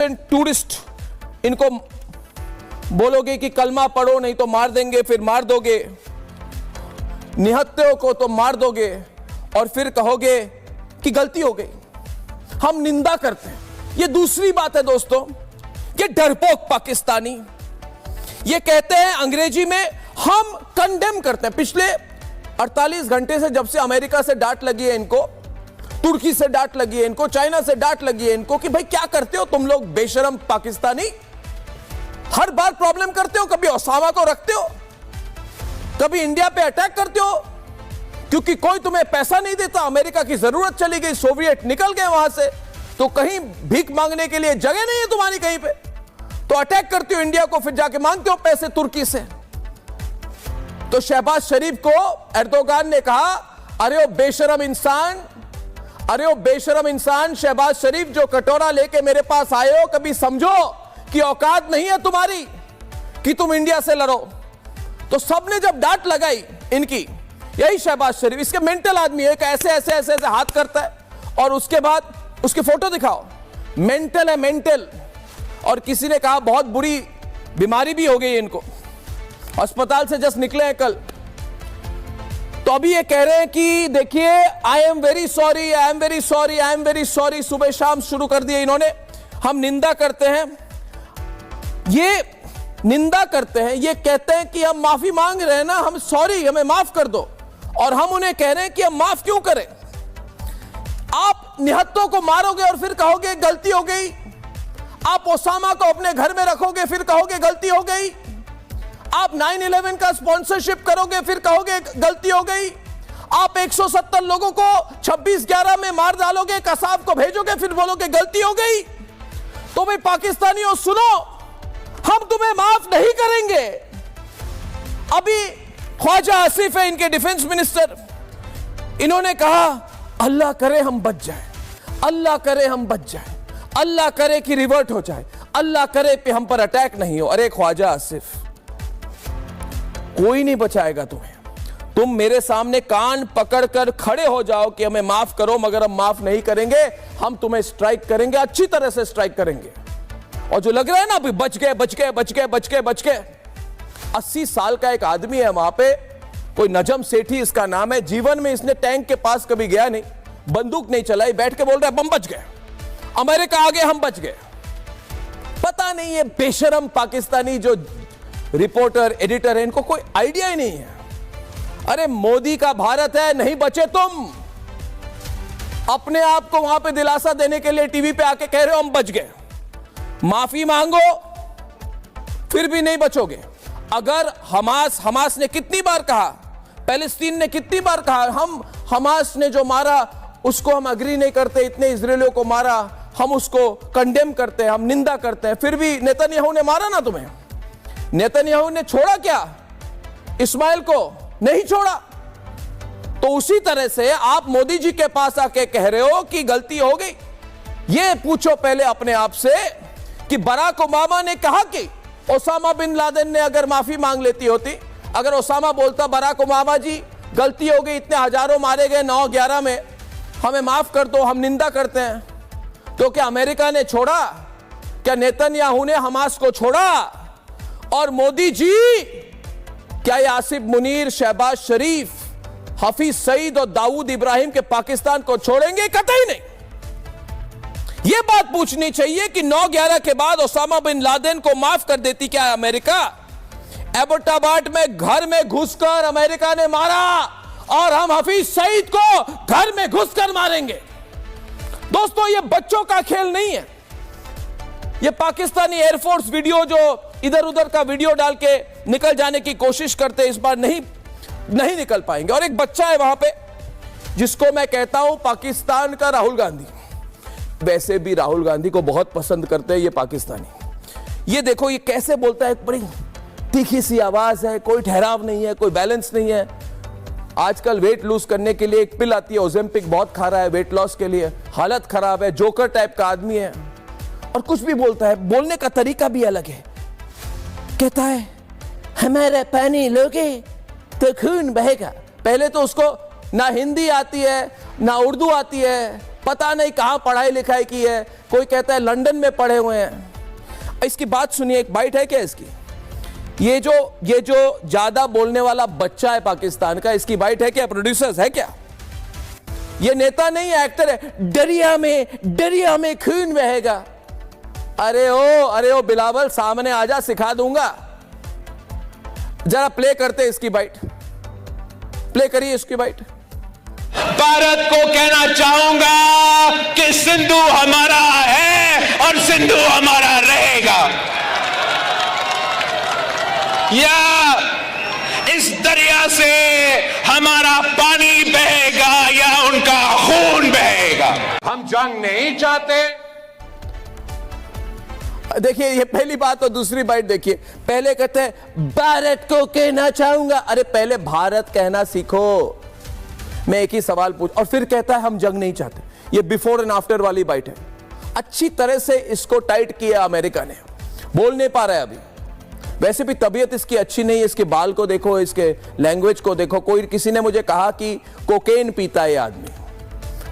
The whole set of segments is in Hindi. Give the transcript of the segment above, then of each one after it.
टूरिस्ट, इनको बोलोगे कि कलमा पढ़ो नहीं तो मार देंगे, फिर मार दोगे, निहत्थों को तो मार दोगे और फिर कहोगे कि गलती हो गई। हम निंदा करते हैं। ये दूसरी बात है दोस्तों कि डरपोक पाकिस्तानी ये कहते हैं अंग्रेजी में, हम कंडेम करते हैं। पिछले 48 घंटे से, जब से अमेरिका से डांट लगी है इनको, तुर्की से डांट लगी है इनको, चाइना से डांट लगी है इनको कि भाई क्या करते हो तुम लोग बेशरम पाकिस्तानी, हर बार प्रॉब्लम करते हो, कभी ओसामा को रखते हो, कभी इंडिया पे अटैक करते हो, क्योंकि कोई तुम्हें पैसा नहीं देता, अमेरिका की जरूरत चली गई, सोवियत निकल गए वहां से, तो कहीं भीख मांगने के लिए जगह नहीं है तुम्हारी कहीं पे, तो अटैक करते हो इंडिया को, फिर जाके मांगते हो पैसे तुर्की से। तो शहबाज शरीफ को एर्दोगान ने कहा, अरे ओ बेशरम इंसान, अरे ओ बेशरम इंसान, शहबाज शरीफ जो कटोरा लेके मेरे पास आए हो, कभी समझो कि औकात नहीं है तुम्हारी कि तुम इंडिया से लड़ो। तो सबने जब डांट लगाई इनकी, यही शहबाज शरीफ, इसके मेंटल आदमी है, ऐसे ऐसे ऐसे ऐसे हाथ करता है और उसके बाद उसकी फोटो दिखाओ, मेंटल है मेंटल। और किसी ने कहा बहुत बुरी बीमारी भी हो गई इनको, अस्पताल से जस्ट निकले हैं कल। तो अभी ये कह रहे हैं कि देखिए I am very sorry, I am very sorry, I am very sorry, सुबह शाम शुरू कर दिए इन्होंने। हम निंदा करते हैं, ये निंदा करते हैं, ये कहते हैं कि हम माफी मांग रहे हैं ना, हम सॉरी, हमें माफ कर दो, और हम उन्हें कह रहे हैं कि हम माफ क्यों करें। आप निहत्थों को मारोगे और फिर कहोगे गलती हो गई, आप ओसामा को अपने घर में रखोगे फिर कहोगे गलती हो गई, आप 9/11 का स्पॉन्सरशिप करोगे फिर कहोगे गलती हो गई, आप 170 लोगों को 26/11 में मार डालोगे, कसाब को भेजोगे फिर बोलोगे गलती हो गई। तो भाई पाकिस्तानियों सुनो, हम तुम्हें माफ नहीं करेंगे। अभी ख्वाजा आसिफ है इनके डिफेंस मिनिस्टर, इन्होंने कहा अल्लाह करे हम बच जाए, अल्लाह करे हम बच जाए, अल्लाह करे कि रिवर्ट हो जाए, अल्लाह करे कि हम पर अटैक नहीं हो। अरे ख्वाजा आसिफ, कोई नहीं बचाएगा तुम्हें, तुम मेरे सामने कान पकड़कर खड़े हो जाओ कि हमें माफ करो, मगर हम माफ नहीं करेंगे, हम तुम्हें स्ट्राइक करेंगे, अच्छी तरह से स्ट्राइक करेंगे। और जो लग रहा है ना अभी बच गए बच गए बच गए बच गए बच गए, 80 साल का एक आदमी है वहां पे, कोई नजम सेठी इसका नाम है, जीवन में इसने टैंक के पास कभी गया नहीं, बंदूक नहीं चलाई, बैठ के बोल रहा है हम बच गए, अमेरिका आ गए हम बच गए। पता नहीं ये बेशरम पाकिस्तानी जो रिपोर्टर एडिटर है, इनको कोई आइडिया ही नहीं है। अरे मोदी का भारत है, नहीं बचे तुम, अपने आप को वहां पे दिलासा देने के लिए टीवी पे आके कह रहे हो हम बच गए, माफी मांगो फिर भी नहीं बचोगे। अगर हमास ने कितनी बार कहा, पैलेस्तीन ने कितनी बार कहा, हम हमास ने जो मारा उसको हम अग्री नहीं करते, इतने इजरायलियों को मारा, हम उसको कंडेम करते हैं, हम निंदा करते हैं, फिर भी नेतन्याहू ने मारा ना तुम्हें। नेतन्याहू ने छोड़ा क्या इस्माइल को? नहीं छोड़ा। तो उसी तरह से आप मोदी जी के पास आके कह रहे हो कि गलती हो गई। ये पूछो पहले अपने आप से कि बराक ओबामा ने कहा कि ओसामा बिन लादेन ने अगर माफी मांग लेती होती, अगर ओसामा बोलता बराक ओबामा जी गलती हो गई, इतने हजारों मारे गए 9/11 में, हमें माफ कर दो, हम निंदा करते हैं, तो क्या अमेरिका ने छोड़ा? क्या नेतन्याहू ने हमास को छोड़ा? और मोदी जी क्या ये आसिफ मुनीर, शहबाज शरीफ, हफीज सईद और दाऊद इब्राहिम के पाकिस्तान को छोड़ेंगे? कतई नहीं। यह बात पूछनी चाहिए कि 9/11 के बाद ओसामा बिन लादेन को माफ कर देती क्या अमेरिका? एबोटाबाद में घर में घुसकर अमेरिका ने मारा और हम हफीज सईद को घर में घुसकर मारेंगे। दोस्तों ये बच्चों का खेल नहीं है। ये पाकिस्तानी एयरफोर्स वीडियो जो इधर उधर का वीडियो डाल के निकल जाने की कोशिश करते, इस बार नहीं निकल पाएंगे। और एक बच्चा है वहां पे जिसको मैं कहता हूं पाकिस्तान का राहुल गांधी। वैसे भी राहुल गांधी को बहुत पसंद करते हैं ये पाकिस्तानी। ये देखो ये कैसे बोलता है, बड़ी तीखी सी आवाज है, कोई ठहराव नहीं है, कोई बैलेंस नहीं है। आजकल वेट लूज करने के लिए एक पिल आती है, ओजेम्पिक बहुत खा रहा है वेट लॉस के लिए, हालत खराब है, जोकर टाइप का आदमी है। और कुछ भी बोलता है, बोलने का तरीका भी अलग है। कहता है हमारा पानी लोगे तो खून बहेगा। पहले तो उसको ना हिंदी आती है ना उर्दू आती है, पता नहीं कहां पढ़ाई लिखाई की है, कोई कहता है लंदन में पढ़े हुए हैं। इसकी बात सुनिए, एक बाइट है क्या इसकी? ये जो ज्यादा बोलने वाला बच्चा है पाकिस्तान का, इसकी बाइट है क्या? प्रोड्यूसर्स है क्या? ये नेता नहीं है, एक्टर है। दरिया में खून बहेगा। अरे ओ बिलावल, सामने आजा, सिखा दूंगा। जरा प्ले करते इसकी बाइट, प्ले करिए इसकी बाइट। भारत को कहना चाहूंगा कि सिंधु हमारा है और सिंधु हमारा रहेगा। या इस दरिया से हमारा पानी बहेगा या उनका खून बहेगा। हम जंग नहीं चाहते। देखिए, ये पहली बात। और दूसरी बाइट देखिए, पहले कहते हैं भारत को कहना चाहूंगा। अरे पहले भारत कहना सीखो। मैं एक ही सवाल पूछ, और फिर कहता है हम जंग नहीं चाहते। ये बिफोर एंड आफ्टर वाली बाइट है। अच्छी तरह से इसको टाइट किया अमेरिका ने, बोल नहीं पा रहा है अभी। वैसे भी तबीयत इसकी अच्छी नहीं है, इसके बाल को देखो, इसके लैंग्वेज को देखो। किसी ने मुझे कहा कि कोकेन पीता है ये आदमी,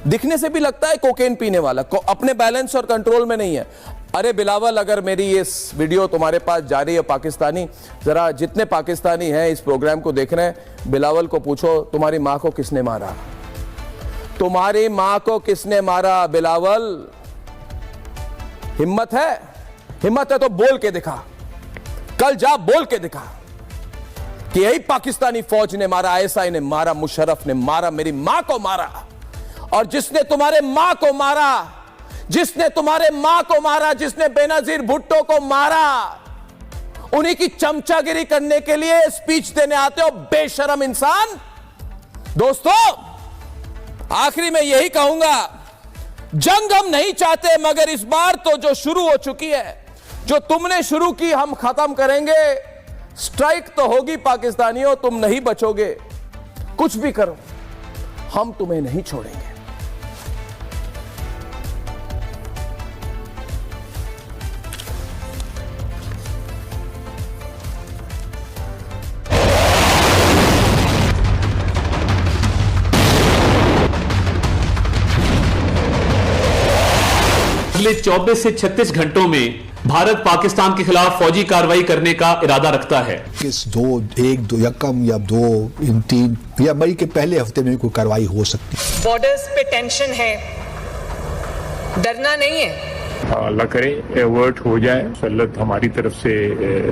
दिखने से भी लगता है कोकेन पीने वाला, अपने बैलेंस और कंट्रोल में नहीं है। अरे बिलावल, अगर मेरी ये वीडियो तुम्हारे पास जा रही है पाकिस्तानी, जरा जितने पाकिस्तानी हैं इस प्रोग्राम को देख रहे हैं, बिलावल को पूछो तुम्हारी मां को किसने मारा? तुम्हारी मां को किसने मारा? बिलावल, हिम्मत है? हिम्मत है तो बोल के दिखा। कल जा बोल के दिखा कि यही पाकिस्तानी फौज ने मारा, आईएसआई ने मारा, मुशर्रफ ने मारा, मेरी मां को मारा। और जिसने तुम्हारे मां को मारा, जिसने तुम्हारे मां को मारा, जिसने बेनजीर भुट्टो को मारा, उन्हीं की चमचागिरी करने के लिए स्पीच देने आते हो, बेशरम इंसान। दोस्तों, आखिरी में यही कहूंगा, जंग हम नहीं चाहते, मगर इस बार तो जो शुरू हो चुकी है, जो तुमने शुरू की, हम खत्म करेंगे। स्ट्राइक तो होगी पाकिस्तानियों, तुम नहीं बचोगे। कुछ भी करो, हम तुम्हें नहीं छोड़ेंगे। अगले 24 से 36 घंटों में भारत पाकिस्तान के खिलाफ फौजी कार्रवाई करने का इरादा रखता है। किस यकम या 2 इन 3 या मई के पहले हफ्ते में कोई कार्रवाई हो सकती है। बॉर्डर्स पे टेंशन है, डरना नहीं है। अल्लाह करे एवर्ट हो जाए, सल्लत हमारी तरफ से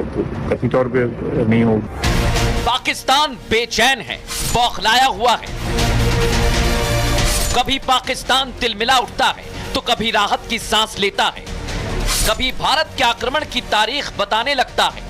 तो कतई तौर पे नहीं हो। पाकिस्तान बेचैन है, बौखलाया हुआ है। कभी पाकिस्तान तिलमिला उठता है तो कभी राहत की सांस लेता है, कभी भारत के आक्रमण की तारीख बताने लगता है,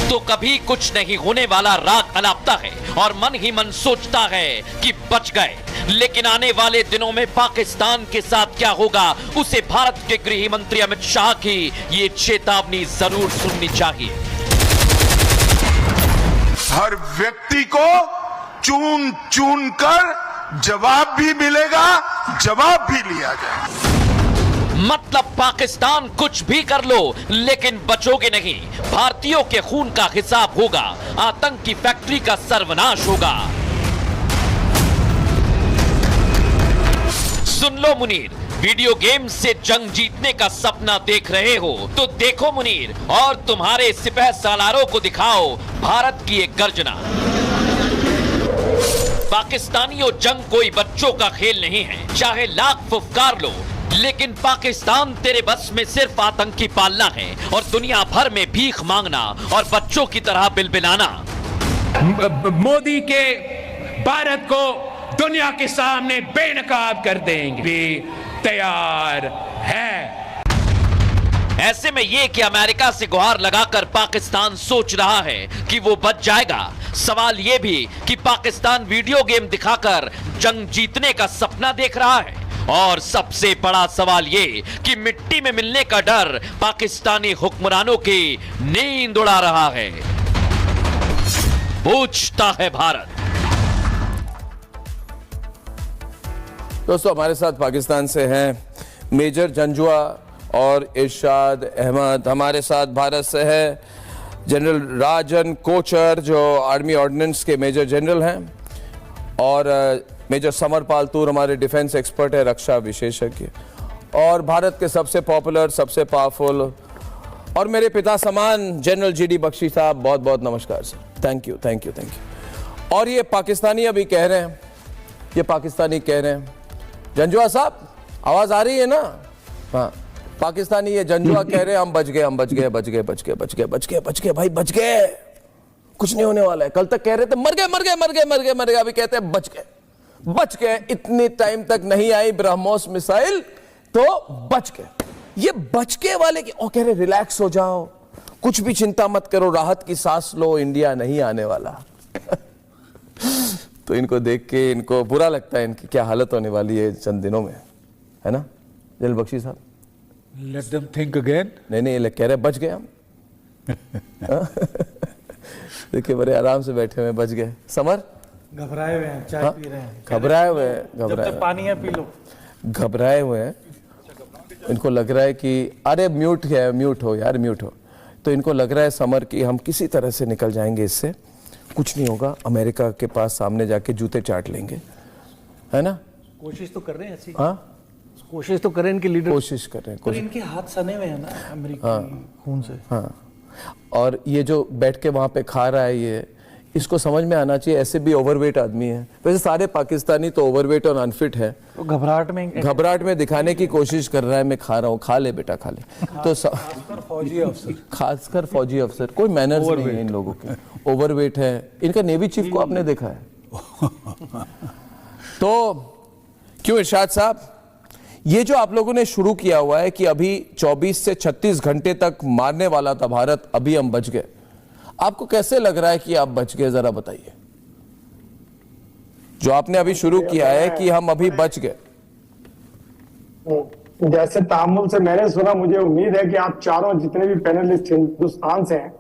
तो कभी कुछ नहीं होने वाला राग अलापता है और मन ही मन सोचता है कि बच गए। लेकिन आने वाले दिनों में पाकिस्तान के साथ क्या होगा, उसे भारत के गृह मंत्री अमित शाह की ये चेतावनी जरूर सुननी चाहिए। हर व्यक्ति को चुन चुन कर जवाब भी मिलेगा, जवाब भी लिया जाए। मतलब पाकिस्तान कुछ भी कर लो, लेकिन बचोगे नहीं। भारतीयों के खून का हिसाब होगा, आतंक की फैक्ट्री का सर्वनाश होगा। सुन लो मुनीर, वीडियो गेम से जंग जीतने का सपना देख रहे हो तो देखो मुनीर, और तुम्हारे सिपह सालारों को दिखाओ भारत की एक गर्जना। पाकिस्तानियों, जंग कोई बच्चों का खेल नहीं है, चाहे लाख फुफकार लो, लेकिन पाकिस्तान तेरे बस में सिर्फ आतंकी पालना है और दुनिया भर में भीख मांगना और बच्चों की तरह बिलबिलाना। मोदी के भारत को दुनिया के सामने बेनकाब कर देंगे, तैयार है। ऐसे में ये कि अमेरिका से गुहार लगाकर पाकिस्तान सोच रहा है कि वो बच जाएगा। सवाल ये भी कि पाकिस्तान वीडियो गेम दिखाकर जंग जीतने का सपना देख रहा है। और सबसे बड़ा सवाल ये कि मिट्टी में मिलने का डर पाकिस्तानी हुक्मरानों की नींद उड़ा रहा है। पूछता है भारत। दोस्तों, हमारे साथ पाकिस्तान से हैं मेजर जंजुआ और इरशाद अहमद। हमारे साथ भारत से है जनरल राजन कोचर, जो आर्मी ऑर्डिनेंस के मेजर जनरल हैं, और मेजर समरपाल तूर हमारे डिफेंस एक्सपर्ट है, रक्षा विशेषज्ञ, और भारत के सबसे पॉपुलर, सबसे पावरफुल और मेरे पिता समान जनरल जीडी बख्शी साहब, बहुत बहुत नमस्कार sir, thank you thank you thank you. और ये पाकिस्तानी अभी कह रहे हैं, ये पाकिस्तानी कह रहे हैं, जंजुआ साहब आवाज आ रही है ना? हाँ, पाकिस्तानी ये जंजुआ कह रहे हैं हम बच गए, हम बच गए, बच गए, बच गए, बच गए, बच गए, बच गए, भाई बच गए, कुछ नहीं होने वाला है। कल तक कह रहे थे मर गए, मर गए, मर गए, मर गए, मर गए, अभी कहते हैं बच गए, बच गए। इतने टाइम तक नहीं आई ब्रह्मोस मिसाइल तो बच गए। ये बच के वाले की कह रहे रिलैक्स हो जाओ, कुछ भी चिंता मत करो, राहत की सांस लो, इंडिया नहीं आने वाला। तो इनको देख के इनको बुरा लगता है, इनकी क्या हालत होने वाली है चंद दिनों में, है ना जनरल बख्शी साहब? Let them think again. नहीं, ये कह रहे बच गए हम। देखिए बड़े आराम से बैठे हुए, बच गए। समर घबराए हुए हैं, चाय पी रहे हैं, घबराए हुए हैं, घबराए, पानी है पी लो, घबराए हुए हैं। इनको लग रहा है कि अरे म्यूट है, म्यूट हो यार, म्यूट हो। तो इनको लग रहा है समर कि हम किसी तरह से निकल जाएंगे, इससे कुछ नहीं होगा, अमेरिका के पास सामने जाके जूते चाट लेंगे, है ना? कोशिश तो कर रहे हैं ऐसी। हाँ, कोशिश तो करें इनके लीडर, कोशिश कर रहे हैं, पर इनके हाथ सने हुए हैं ना अमेरिकी खून से। हाँ, और ये जो बैठ के वहां पे खा रहा है, ये इसको समझ में आना चाहिए, ऐसे भी ओवरवेट आदमी है। वैसे सारे पाकिस्तानी तो ओवरवेट और अनफिट है, तो घबराहट में दिखाने की कोशिश कर रहा है, मैं खा रहा हूँ, खा ले बेटा खा ले। तो फौजी अफसर, खासकर फौजी अफसर, कोई मैनर्स नहीं है इन लोगों के, ओवरवेट है। इनका नेवी चीफ को आपने देखा है? तो क्यों इरशाद साहब, ये जो आप लोगों ने शुरू किया हुआ है कि अभी 24 से 36 घंटे तक मारने वाला था भारत, अभी हम बच गए, आपको कैसे लग रहा है कि आप बच गए, जरा बताइए। जो आपने अभी शुरू किया है कि हम अभी बच गए, जैसे तामुल से मैंने सुना, मुझे उम्मीद है कि आप चारों जितने भी पैनलिस्ट हिंदुस्तान से हैं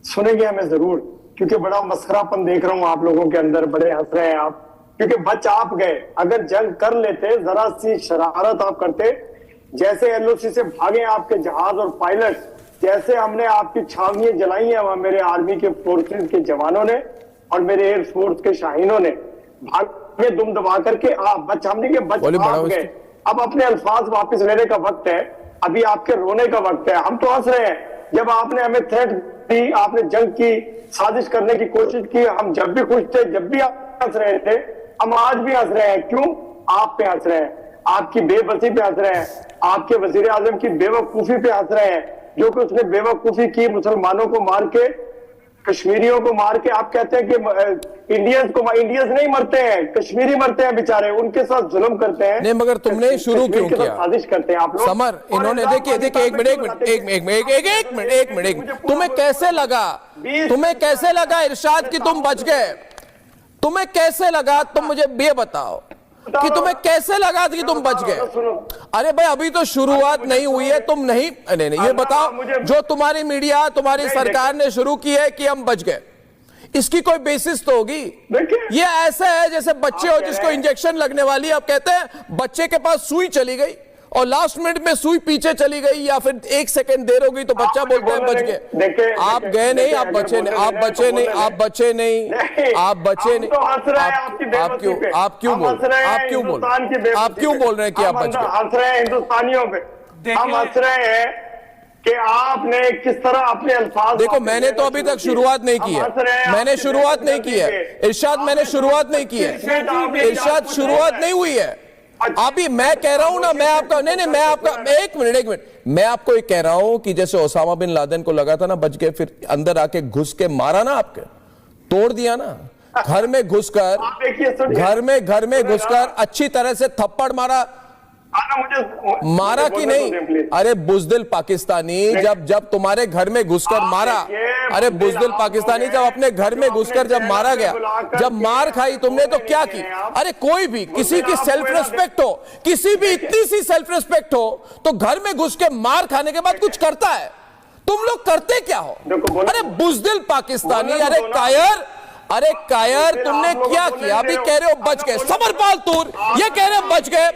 सुनेंगे हमें जरूर, क्योंकि बड़ा मस्खरापन देख रहा हूं आप लोगों के अंदर, बड़े हंस रहे हैं आप, क्योंकि बच आप गए। अगर जंग कर लेते, जरा सी शरारत आप करते, जैसे एलओसी से भागे आपके जहाज और पायलट, जैसे हमने आपकी छावनियां जलाई हैं वहां मेरे आर्मी के फोर्सेस के जवानों ने और मेरे एयरफोर्स के शाहीनों ने, भागे दुम दबा करके आप बच, हमने के बच आप गए। अब अपने अल्फाज वापस लेने का वक्त है, अभी आपके रोने का वक्त है। हम तो हंस रहे हैं, जब आपने हमें थ्रेट दी, आपने जंग की साजिश करने की कोशिश की, हम जब भी खुश थे, जब भी आप हंस रहे थे, हम आज भी हंस रहे हैं। क्यों? आप पे हंस रहे हैं, आपकी बेबसी पे हंस रहे हैं, आपके वजीर आजम की बेवकूफी पे हंस रहे हैं, जो कि उसने बेवकूफी की, मुसलमानों को मार के, कश्मीरियों को मार के। आप कहते हैं कि इंडियंस नहीं मरते हैं, कश्मीरी मरते हैं बेचारे, उनके साथ जुल्म करते हैं। नहीं, मगर तुमने शुरू क्यों किया? साजिश करते हैं आप लोग। समर, इन्होंने देखिए एक मिनट, तुम्हें कैसे लगा इरशाद कि तुम बच गए? तुम्हें कैसे लगा? तुम मुझे ये बताओ कि तुम्हें कैसे लगा कि तुम बच गए? अरे भाई अभी तो शुरुआत नहीं हुई है, तुम नहीं, ये बताओ, जो तुम्हारी मीडिया, तुम्हारी सरकार ने शुरू की है कि हम बच गए, इसकी कोई बेसिस तो होगी। ये ऐसा है जैसे बच्चे हो जिसको इंजेक्शन लगने वाली, आप कहते हैं बच्चे के पास सुई चली गई और लास्ट मिनट में सुई पीछे चली गई या फिर 1 सेकंड देर हो गई तो बच्चा बोलता है बच गए। आप गए नहीं, आप बचे नहीं, आप बचे नहीं, आप बचे नहीं, आप बचे नहीं। आप क्यों बोल रहे हैं कि आप बच गए? हंस रहे हैं हिंदुस्तानियों पे, हम हंस रहे हैं कि आपने किस तरह अपने अल्फाज। देखो, मैंने तो अभी तक शुरुआत नहीं की है, मैंने शुरुआत नहीं की है इरशाद, मैंने शुरुआत नहीं की है इरशाद, शुरुआत नहीं हुई है अभी। मैं कह रहा हूं ना, मैं आपका नहीं, मैं आपका एक मिनट, मैं आपको ये कह रहा हूं कि जैसे ओसामा बिन लादेन को लगा था ना बच गए, फिर अंदर आके घुस के मारा ना, आपके तोड़ दिया ना, घर में घुसकर अच्छी तरह से थप्पड़ मारा कि नहीं? अरे बुजदिल पाकिस्तानी, जब तुम्हारे घर में घुसकर मारा, अरे बुजदिल पाकिस्तानी जब अपने घर में घुसकर जब मारा गया, जब मार खाई तुमने तो क्या की? अरे कोई भी, किसी की सेल्फ रिस्पेक्ट हो, किसी भी इतनी सी सेल्फ रिस्पेक्ट हो तो घर में घुस के मार खाने के बाद कुछ करता है। तुम लोग करते क्या हो? अरे बुजदिल पाकिस्तानी, अरे कायर, तुमने क्या किया? अभी कह रहे हो बच गए, समरपाल तूर ये कह रहे हो बच गए,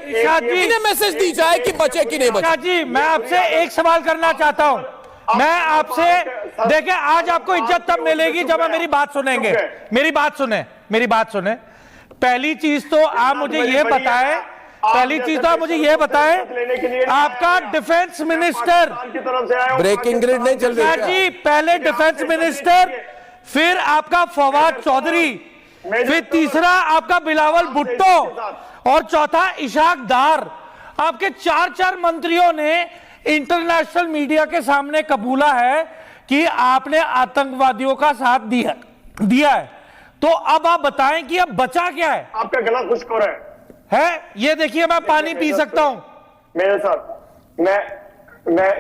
इन्हें मैसेज दी जाए कि बचे कि नहीं बचे। जी, मैं आपसे एक सवाल करना चाहता हूं, मैं आपसे, देखिए आज आपको इज्जत तब मिलेगी जब आप मेरी बात सुनेंगे। मेरी बात सुने, पहली चीज तो आप मुझे ये बताएं, पहली चीज तो आप मुझे ये बताएं, आपका डिफेंस मिनिस्टर, ब्रेकिंग ग्रिड नहीं चल रही जी, पहले डिफेंस मिनिस्टर, फिर आपका फवाद चौधरी, फिर तीसरा आपका बिलावल भुट्टो और चौथा इशाक डार। आपके चार मंत्रियों ने इंटरनेशनल मीडिया के सामने कबूला है कि आपने आतंकवादियों का साथ दिया है। तो अब आप बताएं कि अब बचा क्या है? आपका गला खुश्क हो रहा है? ये देखिए, मैं पानी पी सकता हूं मेरे साथ। मैं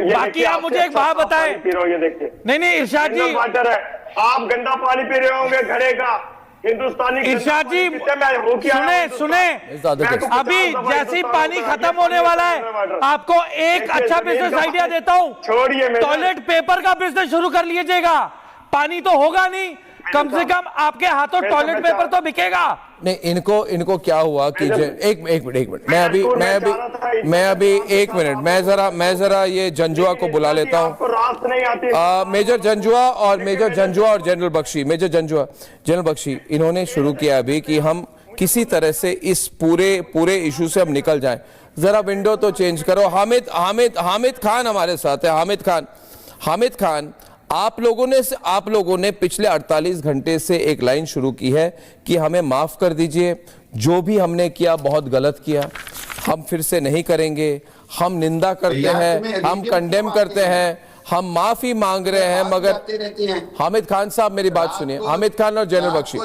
ये बाकी आप मुझे एक बात बताएं। पी रहा हूं, ये देखिए। नहीं इरशाद जी, वाटर है, आप गंदा पानी पी रहे होंगे घड़े का, हिंदुस्तानी। इरशाद जी सुने, अभी जैसे ही पानी खत्म होने वाला है, आपको एक अच्छा बिजनेस आइडिया देता हूं। छोड़िए, टॉयलेट पेपर का बिजनेस शुरू कर लीजिएगा। पानी तो होगा नहीं, कम से कम आपके हाथों टॉयलेट पेपर तो बिकेगा। नहीं, इनको क्या हुआ कि एक मिनट, मैं अभी ये जंजुआ को बुला लेता हूँ। मेजर जंजुआ और जनरल बख्शी इन्होंने शुरू किया अभी कि हम किसी तरह से इस पूरे इशू से हम निकल जाएं। जरा विंडो तो चेंज करो। हामिद खान हमारे साथ है। हामिद खान, आप लोगों ने पिछले 48 घंटे से एक लाइन शुरू की है कि हमें माफ कर दीजिए, जो भी हमने किया बहुत गलत किया, हम फिर से नहीं करेंगे, हम निंदा करते हैं, हम कंडेम करते हैं, हम माफी मांग रहे हैं। मगर हामिद खान साहब, मेरी बात सुनिए। हामिद खान और जनरल बख्शी,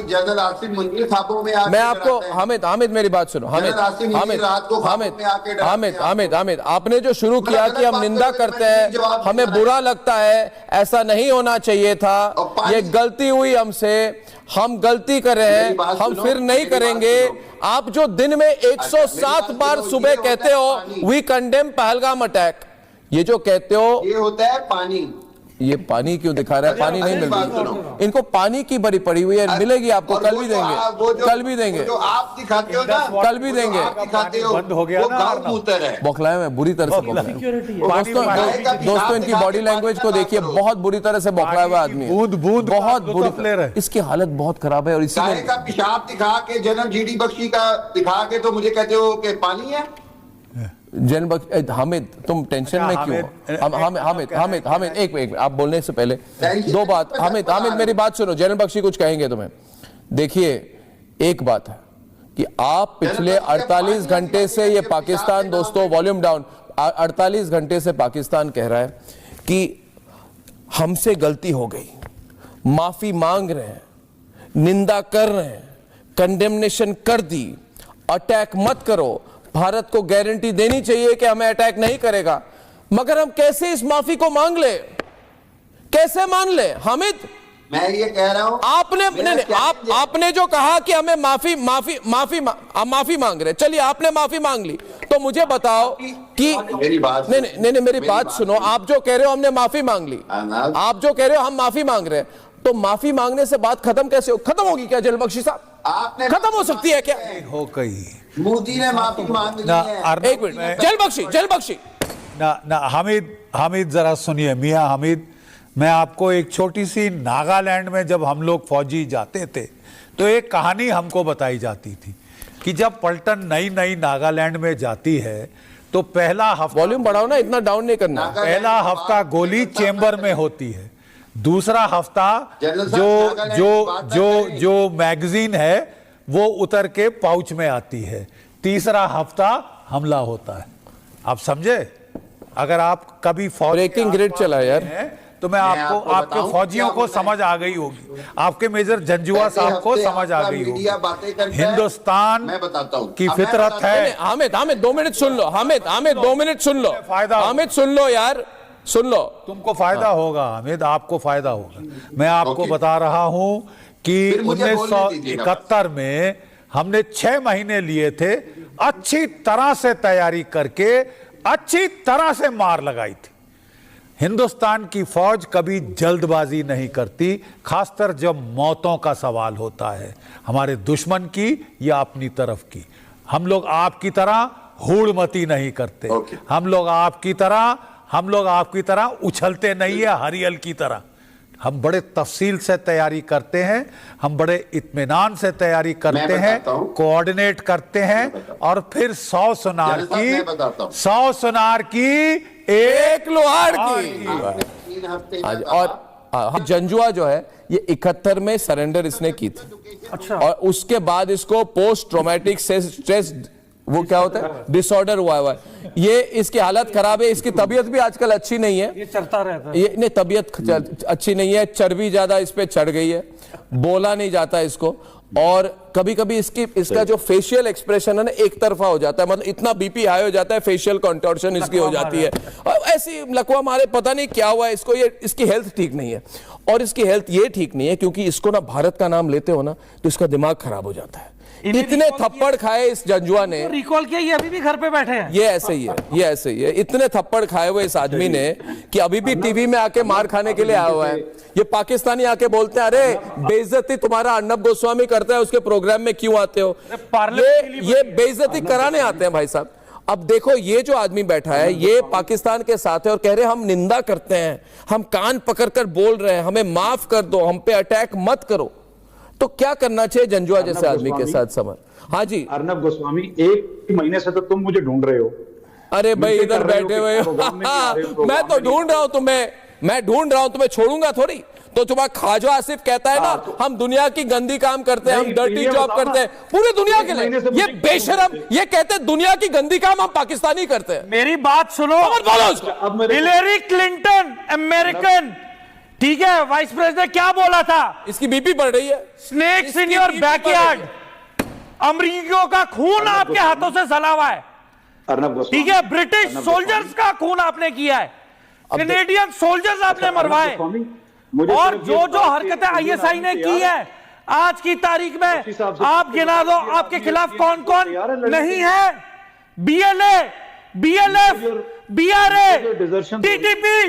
मैं आपको हामिद मेरी बात सुनो। हामिद, आपने जो शुरू किया कि हम निंदा करते हैं, हमें बुरा लगता है, ऐसा नहीं होना चाहिए था, ये गलती हुई हमसे, हम गलती कर रहे हैं, हम फिर नहीं करेंगे। आप जो दिन में 107 बार सुबह कहते हो वी कंडेम पहलगाम अटैक, ये जो कहते हो, ये होता है पानी। ये पानी क्यों दिखा रहा है? पानी नहीं मिल रही इनको, पानी की बड़ी पड़ी हुई है। मिलेगी आपको, कल भी देंगे, जो आप दिखाते हो ना, कल भी देंगे। बंद हो गया ना, बौखलाया मैं बुरी तरह से बौखलाया। दोस्तों इनकी बॉडी लैंग्वेज को देखिए, बहुत बुरी तरह से बौखलाया हुआ आदमी, बहुत बुरी, इसकी हालत बहुत खराब है। और इसीलिए पेशाब दिखा के, जनरल जीडी बख्शी का दिखा के तो मुझे कहते हो कि पानी है। हामिद, तुम टेंशन में क्यों? हामिद, एक आप बोलने से पहले दो बात। हामिद, मेरी बात सुनो। जनरल बख्शी कुछ कहेंगे तुम्हें। देखिए, एक बात है कि आप पिछले 48 घंटे से ये पाकिस्तान, दोस्तों वॉल्यूम डाउन, 48 घंटे से पाकिस्तान कह रहा है कि हमसे गलती हो गई, माफी मांग रहे हैं, निंदा कर रहे हैं, कंडेमनेशन कर दी, अटैक मत करो, भारत को गारंटी देनी चाहिए कि हमें अटैक नहीं करेगा। मगर हम कैसे इस माफी को मांग ले, कैसे मान ले? हामिद, मैं ये कह रहा हूं, आपने जो कहा कि हमें माफी मांग रहे, चलिए आपने माफी मांग ली, तो मुझे बताओ कि नहीं, मेरी बात सुनो। आप जो कह रहे हो हमने माफी मांग ली, आप जो कह रहे हो हम माफी मांग रहे हैं, तो माफी मांगने से बात खत्म कैसे हो? खत्म होगी क्या जनरल बख्शी साहब? आपने खत्म हो सकती है क्या? हो गई, मोदी ने माफी मांग ली है। एक मिनट, जनरल बख्शी ना हामिद जरा सुनिए। मियां हामिद, मैं आपको एक छोटी सी, नागालैंड में जब हम लोग फौजी जाते थे तो एक कहानी हमको बताई जाती थी कि जब पलटन नई नागालैंड में जाती है तो पहला हफ्ता, वॉल्यूम बढ़ाओ ना, इतना डाउन नहीं करना। पहला हफ्ता गोली चेंबर में होती है, दूसरा हफ्ता जो मैगजीन है वो उतर के पाउच में आती है, तीसरा हफ्ता हमला होता है। आप समझे? अगर आप कभी ब्रेकिंग ग्रिड चला यार, तो मैं आपके फौजियों को समझ आ गई होगी, आपके मेजर जंजुआ साहब को समझ आ गई होगी। हिंदुस्तान की फितरत है। हामिद 2 मिनट सुन लो। हामिद 2 मिनट सुन लो। हामिद सुन लो यार, सुन लो। तुमको फायदा होगा हामिद, आपको फायदा होगा। मैं आपको बता रहा हूं कि 1971 में हमने 6 महीने लिए थे, अच्छी तरह से तैयारी करके अच्छी तरह से मार लगाई थी। हिंदुस्तान की फौज कभी जल्दबाजी नहीं करती, खासकर जब मौतों का सवाल होता है, हमारे दुश्मन की या अपनी तरफ की। हम लोग आपकी तरह हूड़मती नहीं करते, हम लोग आपकी तरह उछलते नहीं है हरियल की तरह। हम बड़े तफसील से तैयारी करते हैं, हम बड़े इत्मीनान से तैयारी करते हैं, कोऑर्डिनेट करते हैं और फिर 100 सुनार की एक लोहार की। और जंजुआ जो है ये 71 में सरेंडर इसने की थी। अच्छा। और उसके बाद इसको पोस्ट ट्रॉमेटिक स्ट्रेस वो क्या होता है डिसऑर्डर हुआ है। ये इसकी हालत खराब है, इसकी तबीयत भी आजकल अच्छी नहीं है, ये चलता रहता है। ये नहीं तबीयत अच्छी नहीं है, चर्बी ज्यादा इस पे चढ़ गई है, बोला नहीं जाता इसको, और कभी कभी इसका जो फेशियल एक्सप्रेशन है ना एक तरफा हो जाता है, मतलब इतना बीपी हाई हो जाता है, फेशियल कंटोर्शन इसकी हो जाती है, और ऐसी लकवा मारे पता नहीं क्या हुआ इसको। ये इसकी हेल्थ ठीक नहीं है, और इसकी हेल्थ ये ठीक नहीं है क्योंकि इसको ना भारत का नाम लेते हो ना तो इसका दिमाग खराब हो जाता है। इतने थप्पड़ खाए इस जंजुआ ने, रिकॉल किया, ये अभी भी घर पे बैठे हैं। ये ऐसे ही है, ये ऐसे ही है। इतने थप्पड़ खाए हुए इस आदमी ने कि अभी भी टीवी में आके मार खाने के लिए आया हुआ है। ये पाकिस्तानी आके बोलते हैं अरे बेइज्जती तुम्हारा अर्नब गोस्वामी करता है, उसके प्रोग्राम में क्यों आते हो? ये बेइज्जती कराने आते हैं भाई साहब। अब देखो ये जो आदमी बैठा है ये पाकिस्तान के साथ है और कह रहे हम निंदा करते हैं, हम कान पकड़कर बोल रहे हैं, हमें माफ कर दो, हम पे अटैक मत करो। तो क्या करना चाहिए जंजुआ जैसे आदमी के साथ? समझ। हाँ जी अर्नब गोस्वामी, 1 महीने से तो तुम मुझे ढूंढ रहे हो। अरे भाई इधर बैठे हुए मैं तो ढूंढ रहा हूं तुम्हें, मैं ढूंढ रहा हूं तुम्हें, छोड़ूंगा थोड़ी। तो तुम्हारा ख्वाजा आसिफ कहता है ना हम दुनिया की गंदी काम करते हैं, हम डर्टी जॉब करते हैं पूरी दुनिया के लिए। ये बेशरम ये कहते हैं दुनिया की गंदी काम हम पाकिस्तानी करते हैं। मेरी बात सुनो, हिलेरी क्लिंटन अमेरिकन, ठीक है, वाइस प्रेसिडेंट क्या बोला था? इसकी बीपी बढ़ रही है। स्नेक्स इन योर बैकयार्ड, अमरीकियों का खून आपके हाथों से सला हुआ है, ठीक है, ब्रिटिश सोल्जर्स का खून आपने किया है, कैनेडियन सोल्जर्स आपने मरवाए, और जो जो हरकतें आईएसआई ने की है आज की तारीख में आप गिना दो आपके खिलाफ कौन कौन नहीं है। BLA, BLF, BRA, TTP,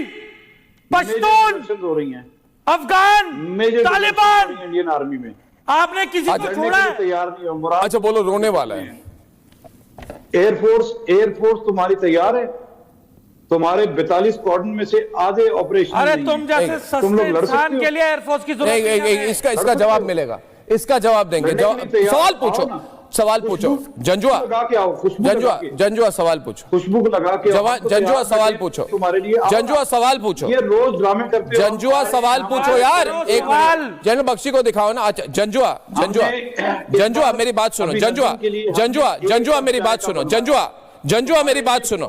Pashtun हो रही हैं, अफगान, तालिबान, इंडियन आर्मी में आपने किसी को छोड़ा है? तैयार नहीं हो। अच्छा बोलो, रोने वाला है। एयरफोर्स तुम्हारी तैयार है? तुम्हारे 42 स्क्वाड्रन में से आधे ऑपरेशन। अरे तुम जैसे सस्ते इंसान के लिए एयरफोर्स की जरूरत नहीं। इसका जवाब मिलेगा, इसका जवाब देंगे। सवाल पूछो, सवाल पूछो जंजुआ, जंजुआ सवाल पूछो, खुशबू लगा के जंजुआ सवाल पूछो, तुम्हारे लिए जंजुआ सवाल पूछो, ये रोज ड्रामे करते हो। जंजुआ सवाल पूछो यार, एक मिनट जनरल बख्शी को दिखाओ ना। अच्छा जंजुआ, जंजुआ, जंजुआ मेरी बात सुनो, जंजुआ, जंजुआ, जंजुआ मेरी बात सुनो, जंजुआ, जंजुआ मेरी बात सुनो,